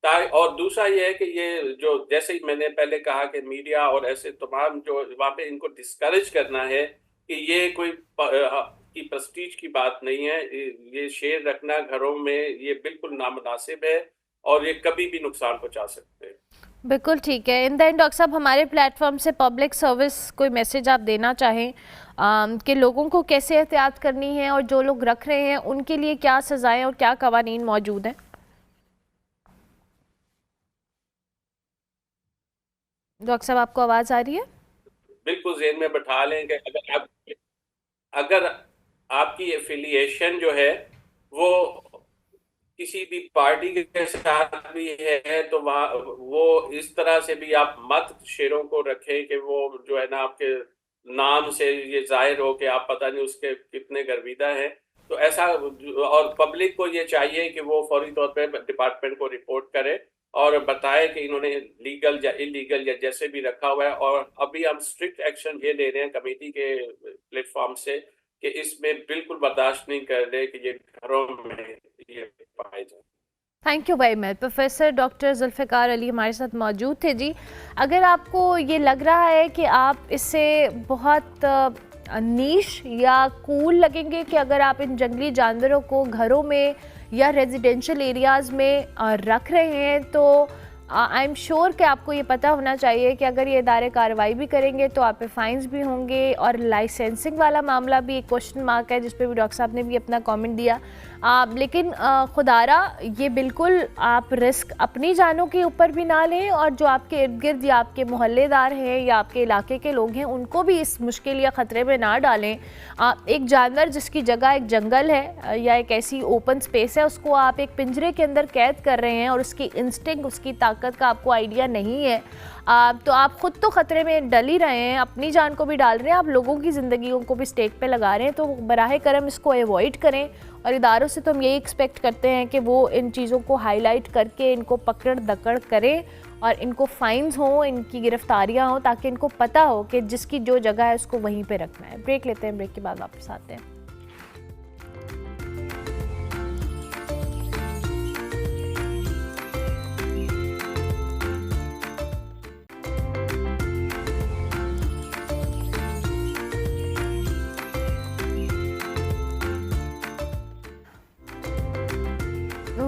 Speaker 6: और दूसरा ये है कि ये जो जैसे ही मैंने पहले कहा कि मीडिया और ऐसे तमाम जो वहाँ पे इनको डिस्करेज करना है कि ये कोई की प्रेस्टीज की बात नहीं है, ये शेर रखना घरों में ये बिल्कुल नामुनासिब है और ये कभी भी नुकसान पहुंचा सकते हैं।
Speaker 1: बिल्कुल ठीक है। इन द एंड डॉक्टर साहब, हमारे प्लेटफॉर्म से पब्लिक सर्विस कोई मैसेज आप देना चाहें कि लोगों को कैसे एहतियात करनी है और जो लोग रख रहे हैं उनके लिए क्या सज़ाएं और क्या कवानीन मौजूद हैं? डॉक्टर साहब, आपको आवाज़ आ रही है?
Speaker 6: बिल्कुल ज़हन में बैठा लें कि अगर आपकी एफिलिएशन जो है वो किसी भी पार्टी के साथ भी है तो वहाँ वो इस तरह से भी आप मत शेरों को रखें कि वो जो है ना आपके नाम से ये जाहिर हो कि आप पता नहीं उसके कितने गर्विदा हैं। तो ऐसा, और पब्लिक को ये चाहिए कि वो फौरी तौर पे डिपार्टमेंट को रिपोर्ट करे और बताए कि इन्होंने लीगल या इलीगल या जैसे भी रखा हुआ है। और अभी हम स्ट्रिक्ट एक्शन ये ले रहे हैं कमेटी के प्लेटफॉर्म से कि इसमें बिल्कुल बर्दाश्त नहीं कर रहे कि ये घरों में ये पाए जाए।
Speaker 1: Thank you very much. Professor doctor Zulfiqar Ali हमारे साथ मौजूद थे जी। अगर आपको ये लग रहा है कि आप इससे बहुत नीश या कूल लगेंगे कि अगर आप इन जंगली जानवरों को घरों में या रेजिडेंशियल एरियाज़ में रख रहे हैं, तो आई एम श्योर कि आपको ये पता होना चाहिए कि अगर ये इदारे कार्रवाई भी करेंगे तो आप पे फाइन्स भी होंगे। और लाइसेंसिंग वाला मामला भी एक क्वेश्चन मार्क है जिस पे भी डॉक्टर साहब ने भी अपना कमेंट दिया। लेकिन खुदारा ये बिल्कुल आप रिस्क अपनी जानों के ऊपर भी ना लें और जो आपके इर्द गिर्द या आपके मोहल्लेदार हैं या आपके इलाके के लोग हैं उनको भी इस मुश्किल या ख़तरे में ना डालें। एक जानवर जिसकी जगह एक जंगल है या एक ऐसी ओपन स्पेस है, उसको आप एक पिंजरे के अंदर कैद कर रहे हैं और उसकी इंस्टिंक्ट, उसकी ताकत का आपको आइडिया नहीं है, तो आप ख़ुद तो ख़तरे में डल ही रहे हैं, अपनी जान को भी डाल रहे हैं, आप लोगों की ज़िंदगियों को भी स्टेक पे लगा रहे हैं। तो बराह करम इसको अवॉइड करें और इदारों से तो हम यही एक्सपेक्ट करते हैं कि वो इन चीज़ों को हाईलाइट करके इनको पकड़ दकड़ करें और इनको फाइन्स हों, इनकी गिरफ्तारियां हों, ताकि इनको पता हो कि जिसकी जो जगह है उसको वहीं पे रखना है। ब्रेक लेते हैं, ब्रेक के बाद वापस आते हैं।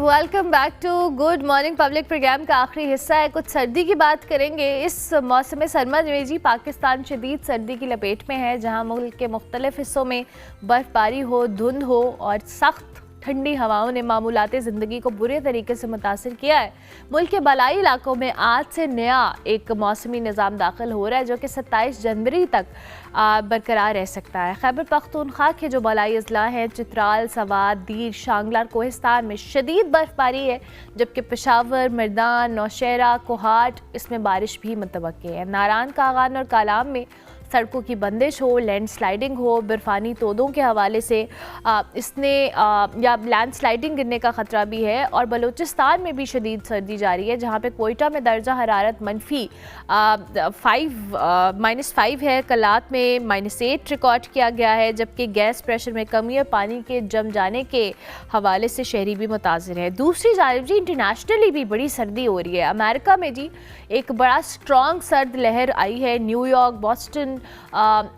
Speaker 1: Welcome back to Good Morning Public. Program का आखिरी हिस्सा है, कुछ सर्दी की बात करेंगे। इस मौसम सरमा में जी पाकिस्तान शदीद सर्दी की लपेट में है, जहां मुल्क के मुख्तलिफ हिस्सों में बर्फ़बारी हो, धुंध हो और सख्त ठंडी हवाओं ने मामूलाती ज़िंदगी को बुरे तरीके से मुतासिर किया है। मुल्क के बलाई इलाकों में आज से नया एक मौसमी निज़ाम दाखिल हो रहा है जो कि 27 जनवरी तक बरकरार रह सकता है। खैबर पख्तूनख्वा के जो बलाई अजला हैं, चित्राल, सवात, दीर, शांगला, कोहिस्तान में शदीद बर्फ़बारी है, जबकि पेशावर, मर्दान, नौशहरा, कोहाट इसमें बारिश भी मुतवक्की है। नारान, कागान और कालाम में सड़कों की बंदिश हो, लैंड स्लाइडिंग हो, बर्फ़ानी तोदों के हवाले से इसने या लैंड स्लाइडिंग गिरने का ख़तरा भी है। और बलूचिस्तान में भी शदीद सर्दी जारी है, जहाँ पे कोयटा में दर्जा हरारत -5 है, कलात में -8 रिकॉर्ड किया गया है, जबकि गैस प्रेशर में कमी और पानी के जम जाने के हवाले से शहरी भी मुतासिर है। दूसरी जानिब जी इंटरनेशनली भी बड़ी सर्दी हो रही है। अमेरिका में जी एक बड़ा स्ट्रॉन्ग सर्द लहर आई है। न्यूयॉर्क, बॉस्टन,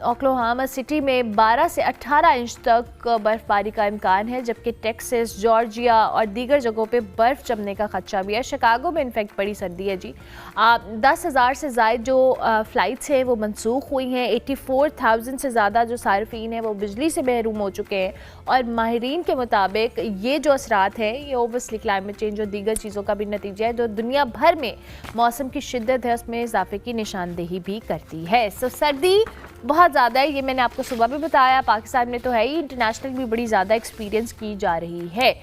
Speaker 1: ओक्लाहोमा सिटी में 12 से 18 इंच तक बर्फबारी का इम्कान है, जबकि टेक्सास, जॉर्जिया और दीगर जगहों पे बर्फ़ जमने का खदशा भी है। शिकागो में इनफैक्ट बड़ी सर्दी है जी। 10,000 से ज़ायद जो फ़्लाइट्स हैं वो मनसूख हुई हैं। 84,000 से ज़्यादा जो सार्फिन हैं वो बिजली से महरूम हो चुके हैं। और माहिरीन के मुताबिक ये जो असरात हैं ये ओवरस्ली क्लाइमेट चेंज और दीगर चीज़ों का भी नतीजा है जो दुनिया भर में मौसम की शिद्दत है उसमें इजाफे की निशानदेही भी करती है। सो सर्दी बहुत ज़्यादा है, ये मैंने आपको सुबह भी बताया। पाकिस्तान में तो है ही, इंटरनेशनल भी बड़ी ज़्यादा एक्सपीरियंस की जा रही है।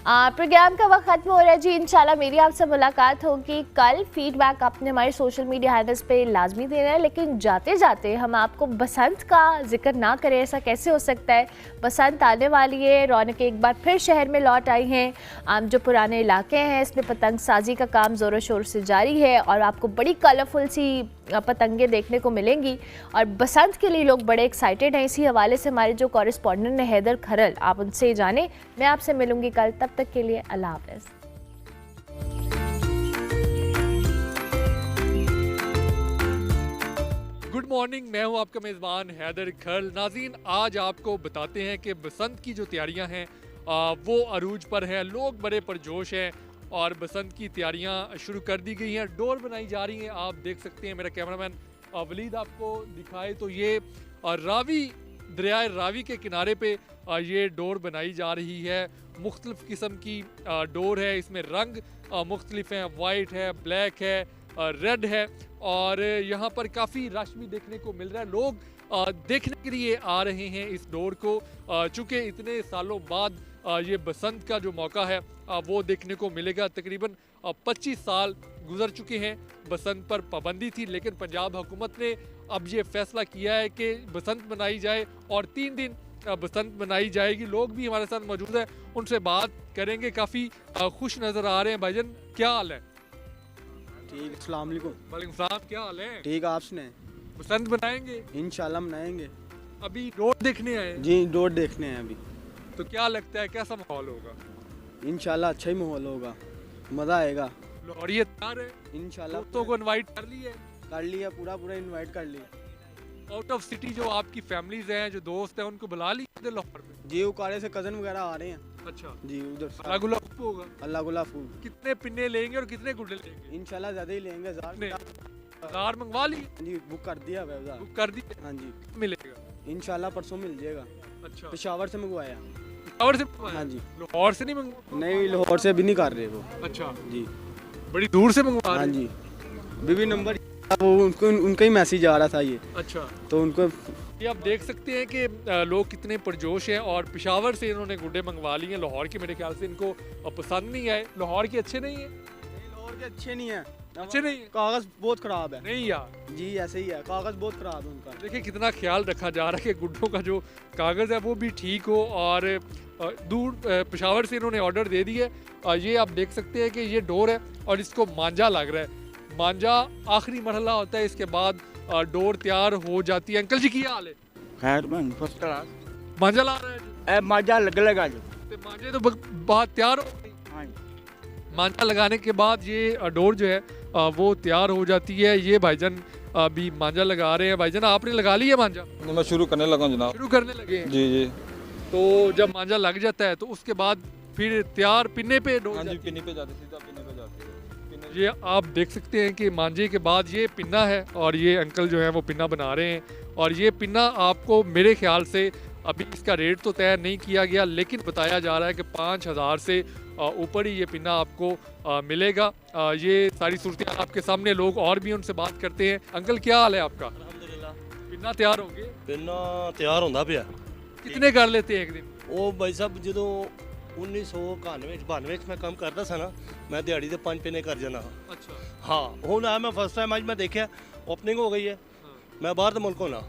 Speaker 1: प्रोग्राम का वक्त ख़त्म हो रहा है जी। इंशाल्लाह मेरी आपसे मुलाकात होगी कल। फीडबैक आपने हमारे सोशल मीडिया हैंडल्स पे लाजमी देना है, लेकिन जाते जाते हम आपको बसंत का जिक्र ना करें, ऐसा कैसे हो सकता है। बसंत आने वाली है, रौनक एक बार फिर शहर में लौट आई हैं। जो पुराने इलाके हैं इसमें पतंग साजी का काम ज़ोरों शोर से जारी है और आपको बड़ी कलरफुल सी पतंगे देखने को मिलेंगी और बसंत के लिए लोग बड़े एक्साइटेड हैं। इसी हवाले से हमारे जो कॉरेस्पॉन्डेंट हैं हैदर खरल, आप उनसे जाने। मैं आपसे मिलूंगी कल, तब तक के लिए अल्लाह हाफ़िज़।
Speaker 7: मॉर्निंग, मैं हूं आपका मेज़बान हैदर खल। नाज़रीन, आज आपको बताते हैं कि बसंत की जो तैयारियां हैं वो अरूज पर हैं। लोग बड़े पुरजोश हैं और बसंत की तैयारियां शुरू कर दी गई हैं। डोर बनाई जा रही हैं, आप देख सकते हैं। मेरा कैमरामैन वलीद आपको दिखाए तो ये रावी, दरियाए रावी के किनारे पे ये डोर बनाई जा रही है। मुख्तलिफ़ किस्म की डोर है, इसमें रंग मुख्तलिफ हैं, वाइट है, ब्लैक है, रेड है और यहाँ पर काफ़ी रश भी देखने को मिल रहा है। लोग देखने के लिए आ रहे हैं इस डोर को, चूँकि इतने सालों बाद ये बसंत का जो मौका है वो देखने को मिलेगा। तकरीबन 25 साल गुजर चुके हैं बसंत पर पाबंदी थी, लेकिन पंजाब हुकूमत ने अब ये फैसला किया है कि बसंत मनाई जाए और 3 दिन बसंत मनाई जाएगी। लोग भी हमारे साथ मौजूद हैं, उनसे बात करेंगे। काफ़ी खुश नज़र आ रहे हैं। भाईजान, क्या हाल है?
Speaker 8: ठीक, अस्सलाम वालेकुम।
Speaker 7: वालेकुम सलाम, क्या हाल है?
Speaker 8: ठीक, आप सुनाएं?
Speaker 7: बसंत मनाएंगे?
Speaker 8: इंशाल्लाह मनाएंगे।
Speaker 7: अभी डोर देखने आए हैं?
Speaker 8: जी, डोर देखने हैं अभी।
Speaker 7: तो क्या लगता है कैसा माहौल होगा?
Speaker 8: इंशाल्लाह अच्छा ही माहौल होगा, मज़ा आएगा।
Speaker 7: लाहौरियत तैयार है?
Speaker 8: इंशाल्लाह
Speaker 7: दोस्तों को इनवाइट कर लिए?
Speaker 8: कर लिया, पूरा इनवाइट कर लिया।
Speaker 7: आउट ऑफ सिटी जो आपकी फैमिलीज हैं, जो दोस्त हैं, उनको बुला लिए लाहौर में?
Speaker 8: जी, उकाड़े से कज़न वगैरह आ रहे हैं।
Speaker 7: अच्छा
Speaker 8: जी, उधर से।
Speaker 7: अल्लाह गुला होगा।
Speaker 8: अल्लाह गुला फूल।
Speaker 7: कितने पिन्ने लेंगे और कितने गुड्डे लेंगे?
Speaker 8: इंशाल्लाह ज़्यादा ही लेंगे।
Speaker 7: हजार मंगवा ली?
Speaker 8: जी, बुक कर दिया है।
Speaker 7: बुक कर दी?
Speaker 8: हाँ जी,
Speaker 7: मिलेगा
Speaker 8: इंशाल्लाह परसों मिल जाएगा।
Speaker 7: अच्छा,
Speaker 8: पेशावर से मंगवाया।
Speaker 7: लाहौर से मंगवाया?
Speaker 8: हाँ जी।
Speaker 7: लाहौर से नहीं मंगवा?
Speaker 8: नहीं, लाहौर से भी नहीं कर रहे वो।
Speaker 7: अच्छा
Speaker 8: जी,
Speaker 7: बड़ी दूर से मंगवा
Speaker 8: हाँ
Speaker 7: रहे?
Speaker 8: जी। बीबी नंबर वो उनका ही मैसेज आ रहा था ये,
Speaker 7: अच्छा,
Speaker 8: तो उनको
Speaker 7: ये आप देख सकते हैं कि लोग कितने पुरजोश हैं और पेशावर से इन्होंने गुड्डे मंगवा लिए हैं। लाहौर के मेरे ख्याल से इनको पसंद नहीं आए। लाहौर के अच्छे नहीं है?
Speaker 8: लाहौर के अच्छे नहीं है,
Speaker 7: अच्छे नहीं है?
Speaker 8: कागज बहुत खराब है।
Speaker 7: नहीं यार
Speaker 8: जी, ऐसे ही है, कागज बहुत खराब है उनका।
Speaker 7: देखिए कितना ख्याल रखा जा रहा है कि गुड्डों का जो कागज़ है वो भी ठीक हो। और दूर पेशावर से इन्होंने ऑर्डर दे दिया है। ये आप देख सकते हैं कि ये डोर है और इसको मांझा लग रहा है। मांझा आखिरी मरहला होता है, इसके बाद डोर तैयार हो जाती है। अंकल जी की हाल है?
Speaker 9: खैर मैं फर्स्ट क्लास
Speaker 7: मांझा ला रहा है जी?
Speaker 9: ए मजा लगा जो।
Speaker 7: ते मांझे तो बात तैयार हो गई।
Speaker 9: हाँ,
Speaker 7: मांझा लगाने के बाद ये डोर जो है वो तैयार हो जाती है। ये भाईजान अभी मांझा लगा रहे हैं। भाईजान, आपने लगा लिया मांझा?
Speaker 10: मैं शुरू करने लगा हूं जनाब।
Speaker 7: शुरू करने लगे हैं?
Speaker 10: जी जी।
Speaker 7: तो जब मांझा लग जाता है तो उसके बाद फिर तैयार पिन्ने पे डोर
Speaker 10: हाँ जी,
Speaker 7: जाती है।
Speaker 10: पिन्नी पे जाते, सीधा पिन्नी पे जाते हैं। पिन्ने
Speaker 7: ये आप देख सकते हैं कि मांझे के बाद ये पिन्ना है और ये अंकल जो है वो पिन्ना बना रहे हैं। और ये पिन्ना आपको मेरे ख्याल से अभी इसका रेट तो तय नहीं किया गया, लेकिन बताया जा रहा है कि 5,000 से ऊपर ही ये पिन्ना आपको मिलेगा। ये सारी सूरतें आपके सामने, लोग और भी उनसे बात करते हैं। अंकल, क्या हाल है आपका?
Speaker 11: अल्हम्दुलिल्लाह,
Speaker 7: पिन्ना तैयार हो गए?
Speaker 11: पिन्ना तैयार होंदा पिया।
Speaker 7: कितने कर लेते हैं एक दिन?
Speaker 11: ਉਹ ਭਾਈ ਸਾਹਿਬ ਜਦੋਂ 1991-92 ਚ ਮੈਂ ਕੰਮ ਕਰਦਾ ਸੀ ਨਾ, ਮੈਂ ਦਿਹਾੜੀ ਦੇ 5 ਪਿੰਨੇ ਕਰ ਜਾਣਾ।
Speaker 7: अच्छा,
Speaker 11: ਹਾਂ, ਹੁਣ ਆ ਮੈਂ ਫਸਟ ਟਾਈਮ ਅੱਜ ਮੈਂ ਦੇਖਿਆ ਓਪਨਿੰਗ ਹੋ ਗਈ ਹੈ। ਮੈਂ ਬਾਹਰ ਦੇ ਮੁਲਕ ਹੋਣਾ,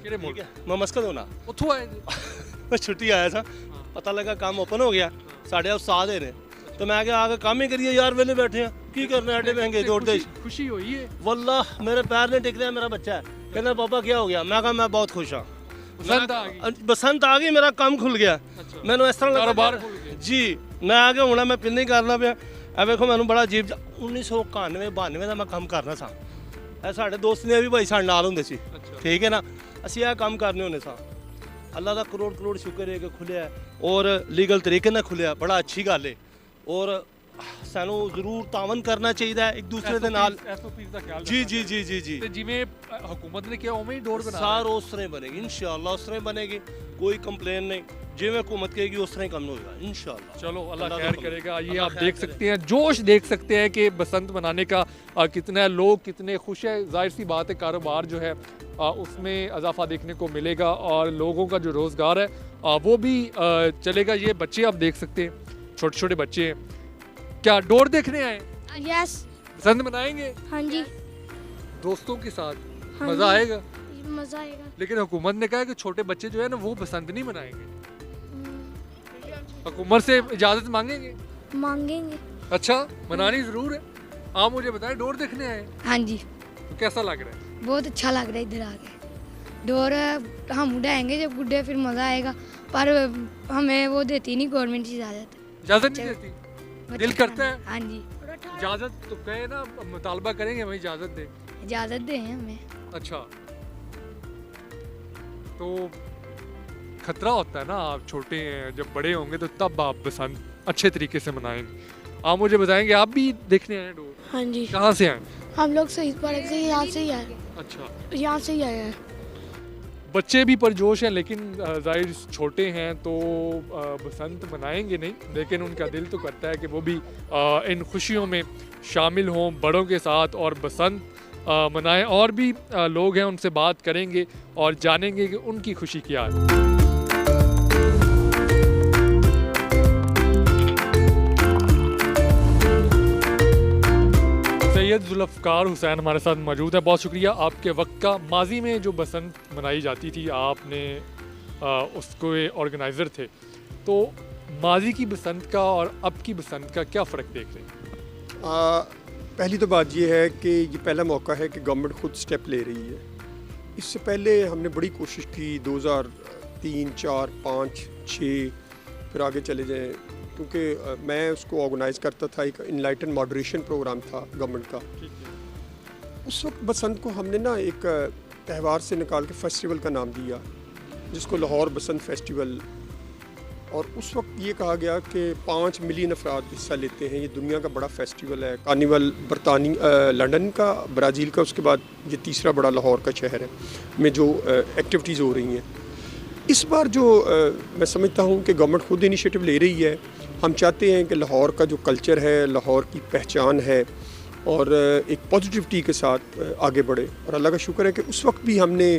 Speaker 7: ਕਿਹੜੇ
Speaker 11: ਠੀਕ
Speaker 7: ਮੁਲਕ?
Speaker 11: ਹੈ, ਮੈਂ ਮਸਕਤ ਹੋਣਾ।
Speaker 7: ਉੱਥੋਂ ਆਏ ਜੀ?
Speaker 11: ਮੈਂ ਛੁੱਟੀ ਆਇਆ ਸਾਂ, ਪਤਾ ਲੱਗਾ ਕੰਮ ਓਪਨ ਹੋ ਗਿਆ। ਸਾਡੇ ਉਸਤਾਦ ਨੇ ਤੇ ਮੈਂ ਕਿਹਾ ਆ ਕੇ ਕੰਮ ਹੀ ਕਰੀਏ ਯਾਰ, ਵੇਲੇ ਬੈਠੇ ਆ ਕੀ ਕਰਨਾ ਐਡੇ ਮਹਿੰਗੇ ਦੌੜਦੇ।
Speaker 7: खुशी हुई है?
Speaker 11: ਵੱਲਾ ਮੇਰੇ ਪੈਰ ਨਹੀਂ ਟਿਕ ਰਿਹਾ। ਮੇਰਾ ਬੱਚਾ ਕਹਿੰਦਾ ਪਾਪਾ ਕੀ ਹੋ ਗਿਆ? ਮੈਂ ਕਿਹਾ ਮੈਂ ਬਹੁਤ ਖੁਸ਼ ਹਾਂ।
Speaker 7: बसंत आ गई?
Speaker 11: ਬਸੰਤ ਆ ਗਈ, ਮੇਰਾ ਕੰਮ ਖੁੱਲ ਗਿਆ।
Speaker 7: अच्छा,
Speaker 11: ਮੈਨੂੰ ਇਸ ਤਰ੍ਹਾਂ ਲੱਗਾ
Speaker 7: कारोबार खुल गया?
Speaker 11: ਜੀ, ਮੈਂ ਆ ਕੇ ਹੁਣ ਮੈਂ ਪਿੰਨੀ ਕਰਨਾ ਪਿਆ। ਇਹ ਵੇਖੋ ਮੈਨੂੰ ਬੜਾ ਅਜੀਬ 1991-92 ਦਾ ਮੈਂ ਕੰਮ ਕਰਨਾ ਸਾਂ। ਇਹ ਸਾਡੇ ਦੋਸਤ ਨੇ ਵੀ ਭਾਈ ਸਾਡੇ ਨਾਲ ਹੁੰਦੇ ਸੀ,
Speaker 7: अच्छा,
Speaker 11: ਠੀਕ ਹੈ ਨਾ। ਅਸੀਂ ਇਹ ਕੰਮ ਕਰਨੇ ਹੁੰਦੇ ਸਾਂ। ਅੱਲਾ ਦਾ ਕਰੋੜ ਸ਼ੁਕਰ ਹੈ ਕਿ ਖੁੱਲਿਆ ਔਰ ਲੀਗਲ ਤਰੀਕੇ ਨਾਲ ਖੁੱਲਿਆ, ਬੜਾ ਅੱਛੀ ਗੱਲ ਹੈ। ਔਰ ਸਾਨੂੰ ਜ਼ਰੂਰ ਤਾਵਨ ਕਰਨਾ ਚਾਹੀਦਾ ਹੈ ਇੱਕ ਦੂਸਰੇ ਦੇ ਨਾਲ।
Speaker 7: SOPs ਦਾ ਖਿਆਲ
Speaker 11: ਜੀ
Speaker 7: ਰੱਖਣਾ
Speaker 11: ਜੀ ਜੀ ਜੀ ਜੀ
Speaker 7: ਤੇ ਜਿਵੇਂ ਹਕੂਮਤ ਨੇ ਕਿਹਾ ਉਵੇਂ ਹੀ ਡੋਰ ਬਣਾ
Speaker 11: ਸਾਰ ਉਸ ਤਰ੍ਹਾਂ ਹੀ ਬਣੇਗੀ ਇਨਸ਼ਾਅੱਲਾ, ਉਸ ਤਰ੍ਹਾਂ ਹੀ ਬਣੇਗੀ, ਕੋਈ ਕੰਪਲੇਨ नहीं। ਜਿਵੇਂ हुकूमत कहेगी उस तरह ही काम होगा इंशाल्लाह।
Speaker 7: चलो अल्लाह
Speaker 11: अल्लाह
Speaker 7: खैर
Speaker 11: का
Speaker 7: करेगा। ये
Speaker 11: अल्लाह
Speaker 7: आप
Speaker 11: खैर
Speaker 7: देख सकते हैं, जोश देख सकते हैं कि बसंत मनाने का कितना लोग कितने खुश है। जाहिर सी बात है, कारोबार जो है उसमें इजाफा देखने को मिलेगा और लोगों का जो रोज़गार है वो भी चलेगा। ये बच्चे आप देख सकते हैं, छोटे छोटे बच्चे हैं। क्या डोर देखने आए?
Speaker 12: यस,
Speaker 7: बसंत मनाएंगे
Speaker 12: हाँ जी,
Speaker 7: दोस्तों के साथ?
Speaker 12: हाँ
Speaker 7: मज़ा
Speaker 12: जी।
Speaker 7: आएगा?
Speaker 12: मज़ा आएगा।
Speaker 7: लेकिन हुकूमत ने कहा कि छोटे बच्चे जो है ना वो बसंत नहीं मनाएंगे। हुकूमत से इजाज़त मांगेंगे?
Speaker 12: मांगेंगे।
Speaker 7: अच्छा, मनानी ज़रूर है। आप मुझे बताएं, डोर देखने आए
Speaker 12: हाँ जी,
Speaker 7: तो कैसा लग रहा है?
Speaker 12: बहुत अच्छा लग रहा है इधर आके। डोर हम उड़ाएंगे जब गुड्डे, फिर मज़ा आएगा। पर हमें वो देती नहीं गवर्नमेंट इजाज़त।
Speaker 7: इजाज़त नहीं देती? दिल करता है?
Speaker 12: हाँ जी,
Speaker 7: इजाज़त तो कहे ना, मुतालबा करेंगे हमें इजाज़त दे।
Speaker 12: इजाज़त दें हमें।
Speaker 7: अच्छा, तो खतरा होता है ना, आप छोटे हैं, जब बड़े होंगे तो तब आप बसंत अच्छे तरीके से मनाएंगे। आप मुझे बताएंगे, आप भी देखने आए डोर?
Speaker 12: हाँ जी।
Speaker 7: कहाँ से आए?
Speaker 12: हम लोग शहीद पार्क से यहाँ से ही आए।
Speaker 7: अच्छा,
Speaker 12: यहाँ से ही आए हैं।
Speaker 7: बच्चे भी परजोश हैं, लेकिन जाहिर छोटे हैं तो बसंत मनाएंगे नहीं, लेकिन उनका दिल तो करता है कि वो भी इन खुशियों में शामिल हों बड़ों के साथ और बसंत मनाएं। और भी लोग हैं, उनसे बात करेंगे और जानेंगे कि उनकी खुशी क्या है। सैयद जुल्फ़कार हुसैन हमारे साथ मौजूद है। बहुत शुक्रिया आपके वक्त का। माजी में जो बसंत मनाई जाती थी, आपने उसको ऑर्गेनाइज़र थे, तो माजी की बसंत का और अब की बसंत का क्या फ़र्क देख रहे हैं?
Speaker 13: पहली तो बात ये है कि ये पहला मौका है कि गवर्नमेंट खुद स्टेप ले रही है। इससे पहले हमने बड़ी कोशिश की, 2003, 4, 5, 6 फिर आगे चले जाएं, क्योंकि मैं उसको ऑर्गेनाइज़ करता था। एक इनलाइटन मॉडरेशन प्रोग्राम था गवर्नमेंट का। उस वक्त बसंत को हमने ना एक त्यौहार से निकाल के फेस्टिवल का नाम दिया, जिसको लाहौर बसंत फेस्टिवल। और उस वक्त ये कहा गया कि 5 मिलियन अफराद हिस्सा लेते हैं, ये दुनिया का बड़ा फेस्टिवल है। कार्निवल लंदन का, ब्राज़ील का, उसके बाद ये तीसरा बड़ा लाहौर का शहर है में जो एक्टिविटीज़ हो रही हैं। इस बार जो मैं समझता हूँ कि गवर्नमेंट खुद इनिशिएटिव ले रही है। हम चाहते हैं कि लाहौर का जो कल्चर है, लाहौर की पहचान है, और एक पॉजिटिविटी के साथ आगे बढ़े। और अल्लाह का शुक्र है कि उस वक्त भी हमने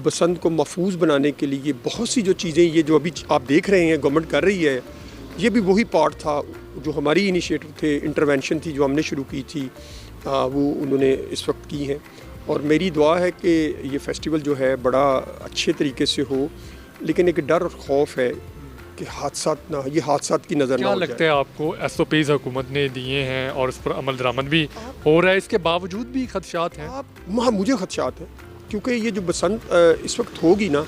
Speaker 13: बसंत को महफूज बनाने के लिए बहुत सी जो चीज़ें, ये जो अभी आप देख रहे हैं गवर्नमेंट कर रही है, ये भी वही पार्ट था जो हमारी इनिशिएटिव थे, इंटरवेंशन थी जो हमने शुरू की थी, वो उन्होंने इस वक्त की हैं। और मेरी दुआ है कि ये फेस्टिवल जो है बड़ा अच्छे तरीके से हो, लेकिन एक डर और खौफ है कि ये हादसात की नज़र ना हो जाए।
Speaker 7: क्या लगता है आपको? SOPs हुकूमत ने दिए हैं और उस पर अमल दरामद भी हो रहा है, इसके बावजूद भी खदशात हैं?
Speaker 13: हाँ, मुझे खदशात हैं, क्योंकि ये जो बसंत इस वक्त होगी ना,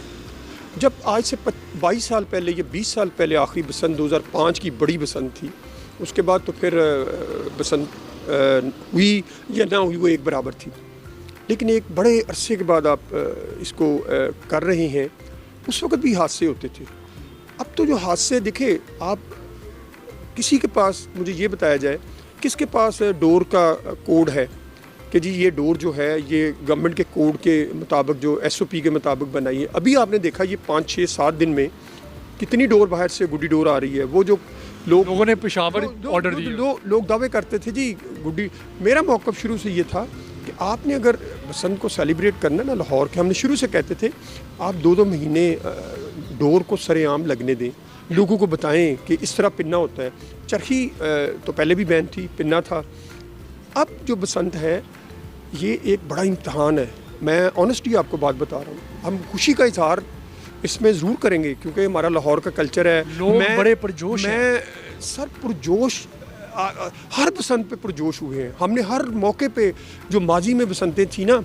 Speaker 13: जब आज से 22 साल पहले या 20 साल पहले आखिरी बसंत 2005 की बड़ी बसंत थी, उसके बाद तो फिर बसंत हुई या ना हुई वो एक बराबर थी। लेकिन एक बड़े अरसे के बाद आप इसको कर रहे हैं। उस वक्त भी हादसे होते थे। अब तो जो हादसे दिखे, आप किसी के पास, मुझे ये बताया जाए किसके पास डोर का कोड है कि जी ये डोर जो है ये गवर्नमेंट के कोड के मुताबिक, जो SOP के मुताबिक बनाई है। अभी आपने देखा ये 5, 6, 7 दिन में कितनी डोर बाहर से गुड्डी डोर आ रही है। वो जो
Speaker 7: लोगों ने पेशावर ऑर्डर दिए,
Speaker 13: लोग दावे करते थे जी गुड्डी। मेरा मौक़िफ़ शुरू से ये था कि आपने अगर बसंत को सेलिब्रेट करना ना लाहौर के, हमने शुरू से कहते थे आप 2-2 महीने डोर को सरेआम लगने दें, लोगों को बताएं कि इस तरह पिन्ना होता है। चरखी तो पहले भी बैन थी, पिन्ना था। अब जो बसंत है ये एक बड़ा इम्तहान है। मैं ऑनेस्टली आपको बात बता रहा हूँ। हम खुशी का इजहार इसमें ज़रूर करेंगे क्योंकि हमारा लाहौर का कल्चर है।
Speaker 7: लोग बड़े पुरजोश हैं।
Speaker 13: मैं सर पुरजोश, हर बसंत पे पुरजोश हुए हैं। हमने हर मौके पे, जो माजी में बसंतें थी ना,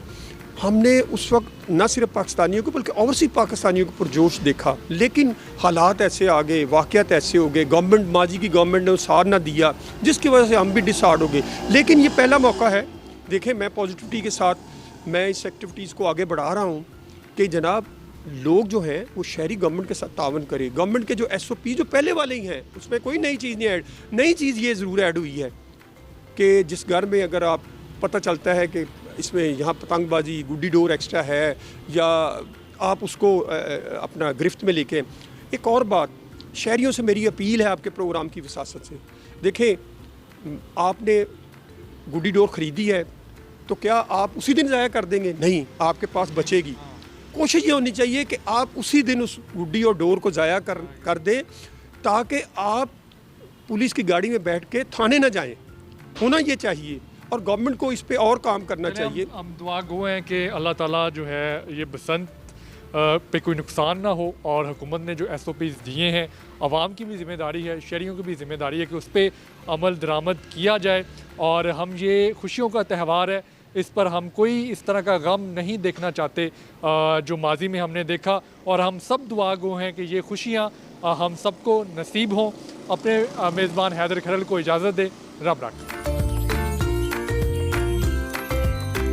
Speaker 13: हमने उस वक्त न सिर्फ पाकिस्तानियों को बल्कि ओवरसीज़ पाकिस्तानियों को पुरजोश देखा। लेकिन हालात ऐसे आ गए, वाक़यात ऐसे हो गए, माजी की गवर्नमेंट ने साथ ना दिया, जिसकी वजह से हम भी डिसहार्ड हो गए। लेकिन ये पहला मौका है, देखें, मैं पॉजिटिविटी के साथ मैं इस एक्टिविटीज़ को आगे बढ़ा रहा हूँ कि जनाब लोग जो हैं वो शहरी गवर्नमेंट के साथ तावन करें। गवर्नमेंट के जो SOP जो पहले वाले ही हैं उसमें कोई नई चीज़ नहीं ऐड। नई चीज़ ये ज़रूर ऐड हुई है कि जिस घर में अगर आप पता चलता है कि इसमें यहाँ पतंगबाजी, गुड्डी डोर एक्स्ट्रा है, या आप उसको अपना गिरफ्त में लेके। एक और बात, शहरियों से मेरी अपील है आपके प्रोग्राम की वसासत से, देखें आपने गुड्डी डोर ख़रीदी है तो क्या आप उसी दिन ज़ाया कर देंगे? नहीं, आपके पास बचेगी। कोशिश ये होनी चाहिए कि आप उसी दिन उस गुड्डी और डोर को ज़ाया कर दें, ताकि आप पुलिस की गाड़ी में बैठ के थाने ना जाएं। होना ये चाहिए, और गवर्नमेंट को इस पे और काम करना चाहिए।
Speaker 7: हम दुआ गो हैं कि अल्लाह ताला जो है ये बसंत पे कोई नुकसान ना हो, और हुकूमत ने जो SOPs दिए हैं, आवाम की भी ज़िम्मेदारी है, शहरियों की भी ज़िम्मेदारी है कि उस पर अमल दरामद किया जाए। और हम ये खुशियों का त्यौहार है, इस पर हम कोई इस तरह का गम नहीं देखना चाहते जो माजी में हमने देखा। और हम सब दुआ गो हैं कि ये खुशियाँ हम सबको नसीब हों। अपने मेज़बान हैदर खरल को इजाज़त दे, रब रख।